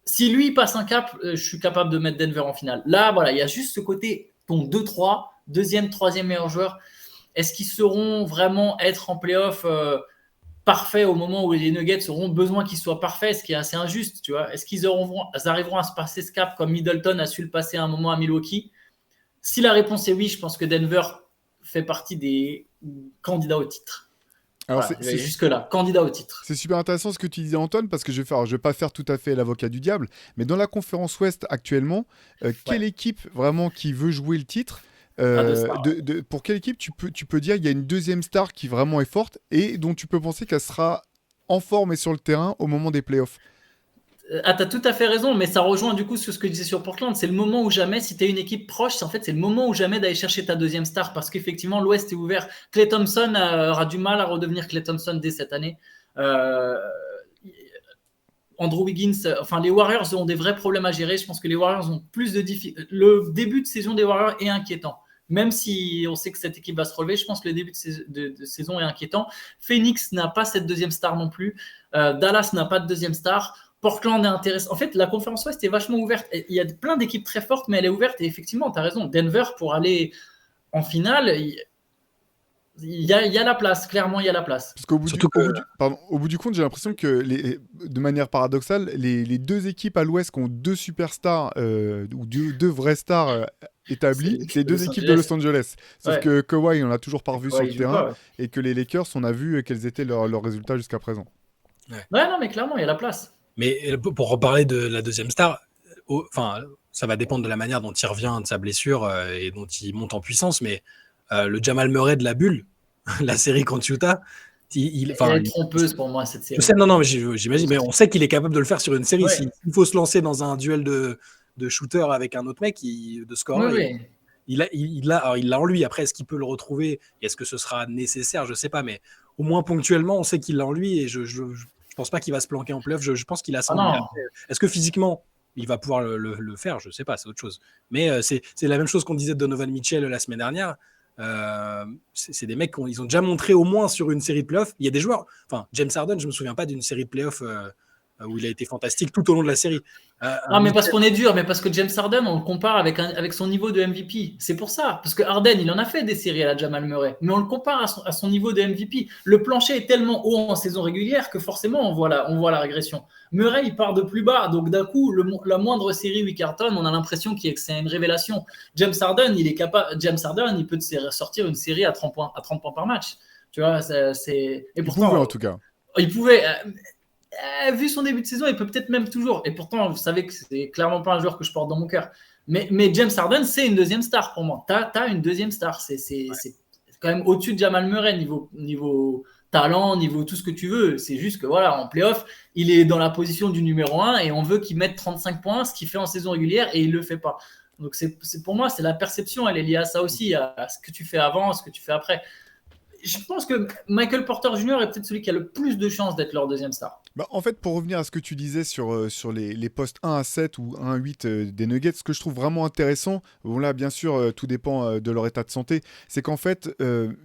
Si lui, il passe un cap, je suis capable de mettre Denver en finale. Là, voilà, il y a juste ce côté, ton 2-3, 2e, 3e meilleur joueur. Est-ce qu'ils sauront vraiment être en play-off parfait au moment où les Nuggets auront besoin qu'ils soient parfaits, ce qui est assez injuste, tu vois. Est-ce qu'ils arriveront à se passer ce cap comme Middleton a su le passer à un moment à Milwaukee? Si la réponse est oui, je pense que Denver fait partie des candidats au titre. Alors voilà, c'est jusque-là, candidat au titre. C'est super intéressant ce que tu disais, Antoine, parce que je vais pas faire tout à fait l'avocat du diable, mais dans la conférence Ouest actuellement, quelle équipe vraiment qui veut jouer le titre pour quelle équipe tu peux dire qu'il y a une deuxième star qui vraiment est forte et dont tu peux penser qu'elle sera en forme et sur le terrain au moment des playoffs? Ah, tu as tout à fait raison, mais ça rejoint du coup sur ce que je disais sur Portland. C'est le moment où jamais, si tu es une équipe proche, c'est le moment où jamais d'aller chercher ta deuxième star parce qu'effectivement, l'Ouest est ouvert. Klay Thompson aura du mal à redevenir Klay Thompson dès cette année. Andrew Wiggins, les Warriors ont des vrais problèmes à gérer. Je pense que les Warriors ont plus de difficultés. Le début de saison des Warriors est inquiétant. Même si on sait que cette équipe va se relever, je pense que le début de saison est inquiétant. Phoenix n'a pas cette deuxième star non plus. Dallas n'a pas de deuxième star. Portland est intéressant. En fait, la conférence Ouest est vachement ouverte. Il y a plein d'équipes très fortes, mais elle est ouverte. Et effectivement, tu as raison. Denver, pour aller en finale, il y a la place, clairement, il y a la place. Parce qu'au bout, Surtout que au bout du compte, j'ai l'impression que, de manière paradoxale, les deux équipes à l'Ouest qui ont deux superstars, ou deux vraies stars établies, c'est les deux équipes de Los Angeles. Sauf Ouais. que Kawhi, on l'a toujours pas revu sur Ouais, le il joue terrain, pas, ouais. et que les Lakers, on a vu quels étaient leurs résultats jusqu'à présent. Ouais, non, mais clairement, il y a la place. Mais pour reparler de la deuxième star, enfin, ça va dépendre de la manière dont il revient de sa blessure et dont il monte en puissance. Mais le Jamal Murray de la bulle, la série contre Utah, Elle est trompeuse pour moi, cette série. je sais, non, mais j'imagine, mais on sait qu'il est capable de le faire sur une série. Ouais. S'il faut se lancer dans un duel de shooter avec un autre mec, de scorer, Oui. il l'a en lui. Après, est-ce qu'il peut le retrouver? Est-ce que ce sera nécessaire? Je sais pas, mais au moins ponctuellement, on sait qu'il l'a en lui et je pense pas qu'il va se planquer en playoff. Je pense qu'il a ça. Ah non. Est-ce que physiquement, il va pouvoir le faire? Je sais pas, c'est autre chose. Mais c'est la même chose qu'on disait de Donovan Mitchell la semaine dernière. C'est des mecs ils ont déjà montré au moins sur une série de playoffs. Il y a des joueurs, enfin James Harden, je me souviens pas d'une série de playoffs où il a été fantastique tout au long de la série. Non, mais parce qu'on est dur, mais parce que James Harden, on le compare avec son niveau de MVP. C'est pour ça. Parce que Harden, il en a fait des séries à la Jamal Murray, mais on le compare à son niveau de MVP. Le plancher est tellement haut en saison régulière que forcément, on voit la régression. Murray, il part de plus bas. Donc, d'un coup, la moindre série où il cartonne, on a l'impression que c'est une révélation. James Harden, il peut te sortir une série à 30 points par match. Tu vois, et pourtant, pouvait, en tout cas. Il pouvait. Vu son début de saison, il peut peut-être même toujours. Et pourtant, vous savez que c'est clairement pas un joueur que je porte dans mon cœur. Mais James Harden, c'est une deuxième star pour moi. T'as une deuxième star. C'est quand même au-dessus de Jamal Murray niveau talent, niveau tout ce que tu veux. C'est juste que voilà, en playoff, il est dans la position du numéro 1 et on veut qu'il mette 35 points, ce qu'il fait en saison régulière, et il le fait pas. Donc pour moi, c'est la perception. Elle est liée à ça aussi, à ce que tu fais avant, à ce que tu fais après. Je pense que Michael Porter Jr. est peut-être celui qui a le plus de chances d'être leur deuxième star. Bah, en fait, pour revenir à ce que tu disais sur les postes 1 à 7 ou 1 à 8 des Nuggets, ce que je trouve vraiment intéressant, bon là, bien sûr, tout dépend de leur état de santé, c'est qu'en fait,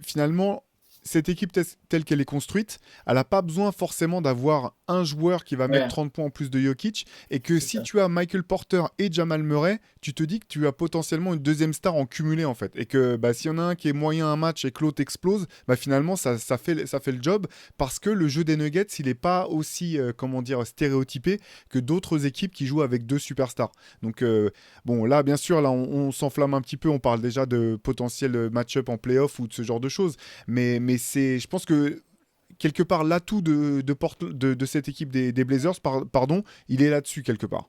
finalement, cette équipe telle qu'elle est construite, elle n'a pas besoin forcément d'avoir un joueur qui va mettre 30 points en plus de Jokic, et que si tu as Michael Porter et Jamal Murray, tu te dis que tu as potentiellement une deuxième star en cumulé en fait, et que bah, s'il y en a un qui est moyen un match et que l'autre explose, bah, finalement ça fait le job, parce que le jeu des Nuggets, il n'est pas aussi stéréotypé que d'autres équipes qui jouent avec deux superstars. Donc bon, là bien sûr, là on s'enflamme un petit peu, on parle déjà de potentiel match-up en playoff ou de ce genre de choses, mais je pense que quelque part l'atout de cette équipe des Blazers, il est là-dessus quelque part.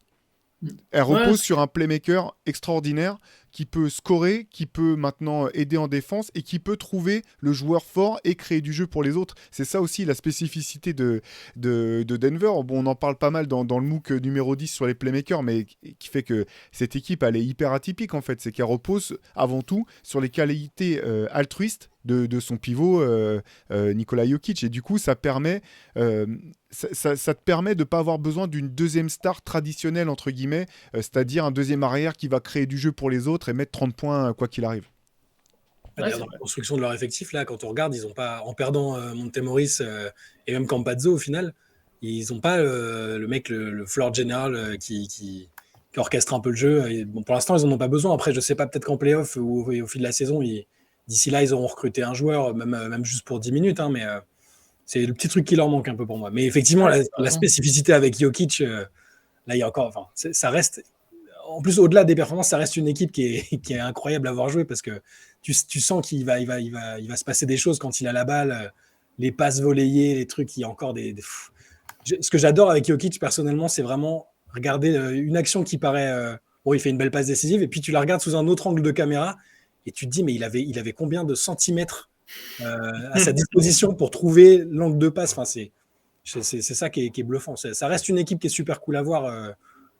Elle repose sur un playmaker extraordinaire qui peut scorer, qui peut maintenant aider en défense et qui peut trouver le joueur fort et créer du jeu pour les autres. C'est ça aussi la spécificité de Denver. Bon, on en parle pas mal dans le MOOC numéro 10 sur les playmakers, mais qui fait que cette équipe, elle est hyper atypique en fait. C'est qu'elle repose avant tout sur les qualités altruistes de son pivot Nikola Jokic, et du coup ça permet ça te permet de ne pas avoir besoin d'une deuxième star traditionnelle entre guillemets, c'est-à-dire un deuxième arrière qui va créer du jeu pour les autres et mettre 30 points quoi qu'il arrive. Dans la construction de leur effectif, là, quand on regarde, ils ont pas, en perdant Montemoris et même Campazzo au final, ils n'ont pas le mec, le floor general qui orchestre un peu le jeu. Et, bon, pour l'instant, ils n'en ont pas besoin. Après, je sais pas, peut-être qu'en playoff ou au fil de la saison, d'ici là, ils auront recruté un joueur, même juste pour 10 minutes, hein, mais c'est le petit truc qui leur manque un peu pour moi. Mais effectivement, la spécificité avec Jokic, là, il y a encore, enfin, ça reste, en plus, au-delà des performances, ça reste une équipe qui est incroyable à voir jouer, parce que tu sens qu'il va se passer des choses quand il a la balle, les passes volleyées, les trucs, il y a encore ce que j'adore avec Jokic, personnellement, c'est vraiment regarder une action qui paraît, il fait une belle passe décisive, et puis tu la regardes sous un autre angle de caméra, et tu te dis, mais il avait combien de centimètres à sa disposition pour trouver l'angle de passe. Enfin, c'est ça qui est bluffant. Ça reste une équipe qui est super cool à voir.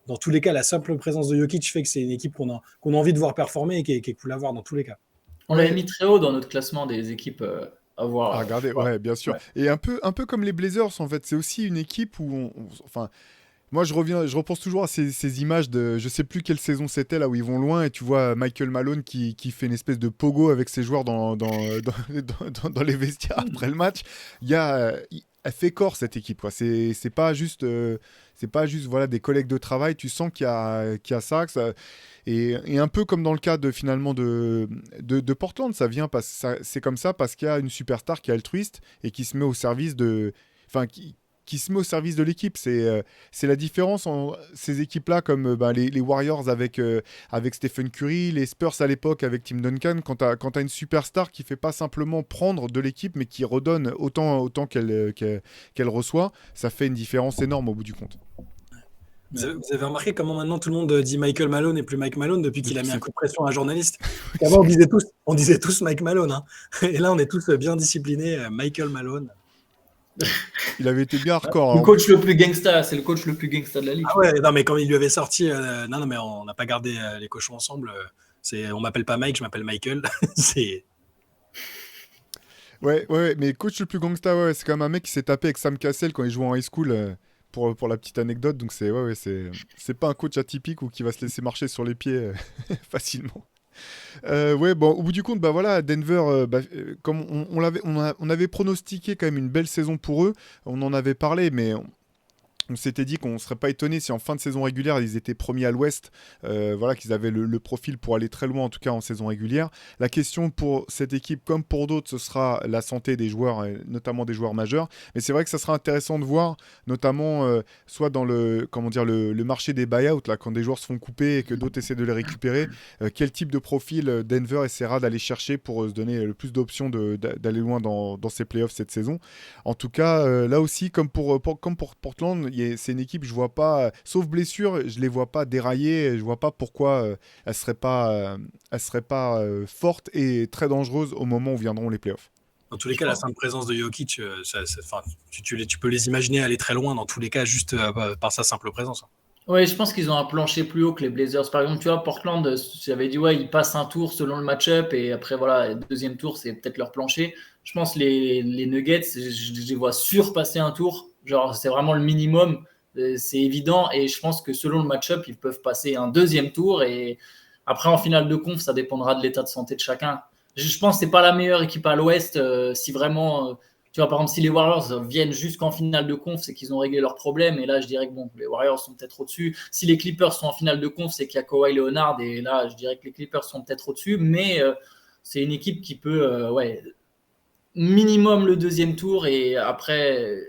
Dans tous les cas, la simple présence de Jokic fait que c'est une équipe qu'on a envie de voir performer et qui est cool à voir dans tous les cas. On l'avait mis très haut dans notre classement des équipes à voir. À regarder, ouais, bien sûr. Ouais. Et un peu comme les Blazers, en fait, c'est aussi une équipe où moi, je repense toujours à ces images de, je sais plus quelle saison c'était, là où ils vont loin, et tu vois Michael Malone qui fait une espèce de pogo avec ses joueurs dans les vestiaires après le match. elle fait corps cette équipe, quoi. C'est pas juste voilà des collègues de travail. Tu sens qu'il y a ça, et un peu comme dans le cas de finalement de Portland, c'est comme ça parce qu'il y a une superstar qui est altruiste et qui se met au service qui se met au service de l'équipe. C'est la différence en ces équipes-là, comme les Warriors avec Stephen Curry, les Spurs à l'époque avec Tim Duncan. Quand t'as une superstar qui fait pas simplement prendre de l'équipe, mais qui redonne autant qu'elle reçoit, ça fait une différence énorme au bout du compte. Vous avez remarqué comment maintenant tout le monde dit Michael Malone et plus Mike Malone depuis qu'il a mis un coup de pression à un journaliste. Avant, on disait tous Mike Malone. Hein. Et là, on est tous bien disciplinés. Michael Malone. Il avait été bien hardcore. Le coach le plus gangsta, c'est le coach le plus gangsta de la ligue. Ah ouais, non, mais quand il lui avait sorti, non, mais on n'a pas gardé les cochons ensemble. On m'appelle pas Mike, je m'appelle Michael. C'est. Ouais, mais coach le plus gangsta, c'est quand même un mec qui s'est tapé avec Sam Cassell quand il jouait en high school. Pour la petite anecdote, donc c'est pas un coach atypique ou qui va se laisser marcher sur les pieds facilement. Au bout du compte, Denver, comme on avait pronostiqué quand même une belle saison pour eux, on en avait parlé, mais on s'était dit qu'on ne serait pas étonné si en fin de saison régulière, ils étaient premiers à l'Ouest, qu'ils avaient le profil pour aller très loin, en tout cas en saison régulière. La question pour cette équipe, comme pour d'autres, ce sera la santé des joueurs, notamment des joueurs majeurs. Mais c'est vrai que ça sera intéressant de voir, notamment soit dans le marché des buyouts, là, quand des joueurs se font couper et que d'autres essaient de les récupérer, quel type de profil Denver essaiera d'aller chercher pour se donner le plus d'options d'aller loin dans ses playoffs cette saison. En tout cas, là aussi, comme pour Portland, c'est une équipe, je vois pas, sauf blessure, je les vois pas dérailler, je vois pas pourquoi elle serait pas forte et très dangereuse au moment où viendront les playoffs. Dans tous les cas, la simple présence de Jokic, tu peux les imaginer aller très loin dans tous les cas juste par sa simple présence. Oui, je pense qu'ils ont un plancher plus haut que les Blazers. Par exemple, tu vois, Portland, j'avais dit, ils passent un tour selon le match-up et après, voilà, le deuxième tour, c'est peut-être leur plancher. Je pense que les Nuggets, je les vois surpasser un tour. Genre, c'est vraiment le minimum, c'est évident. Et je pense que selon le match-up, ils peuvent passer un deuxième tour. Et après, en finale de conf, ça dépendra de l'état de santé de chacun. Je pense que ce n'est pas la meilleure équipe à l'Ouest. Si vraiment, tu vois, par exemple, si les Warriors viennent jusqu'en finale de conf, c'est qu'ils ont réglé leurs problèmes. Et là, je dirais que les Warriors sont peut-être au-dessus. Si les Clippers sont en finale de conf, c'est qu'il y a Kawhi Leonard. Et là, je dirais que les Clippers sont peut-être au-dessus. Mais c'est une équipe qui peut, minimum le deuxième tour. Et après,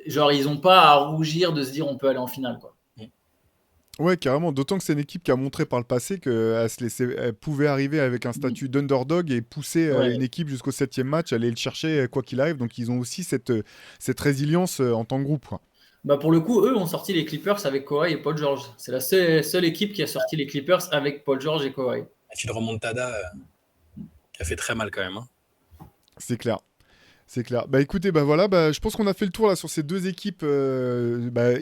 genre, ils n'ont pas à rougir de se dire on peut aller en finale, quoi. Ouais, carrément. D'autant que c'est une équipe qui a montré par le passé qu'elle pouvait arriver avec un statut d'underdog et pousser une équipe jusqu'au 7e match, aller le chercher quoi qu'il arrive. Donc, ils ont aussi cette résilience en tant que groupe, quoi. Pour le coup, eux ont sorti les Clippers avec Kawhi et Paul George. C'est la seule équipe qui a sorti les Clippers avec Paul George et Kawhi. Et puis le remontada qui a fait très mal quand même. Hein. C'est clair. C'est clair. Écoutez, je pense qu'on a fait le tour là sur ces deux équipes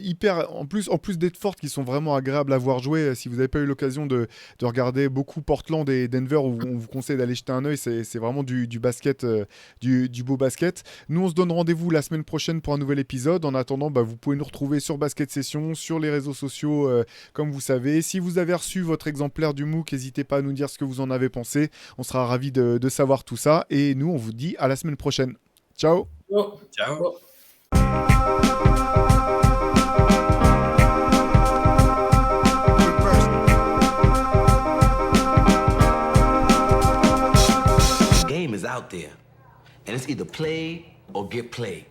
hyper, en plus d'être fortes, qui sont vraiment agréables à voir jouer. Si vous n'avez pas eu l'occasion de regarder beaucoup Portland et Denver, on vous conseille d'aller jeter un œil. C'est vraiment du basket, du beau basket. Nous, on se donne rendez-vous la semaine prochaine pour un nouvel épisode. En attendant, vous pouvez nous retrouver sur Basket Session, sur les réseaux sociaux, comme vous savez. Si vous avez reçu votre exemplaire du MOOC, n'hésitez pas à nous dire ce que vous en avez pensé. On sera ravis de savoir tout ça. Et nous, on vous dit à la semaine prochaine. Ciao. Ciao. Game is out there, and it's either play or get played.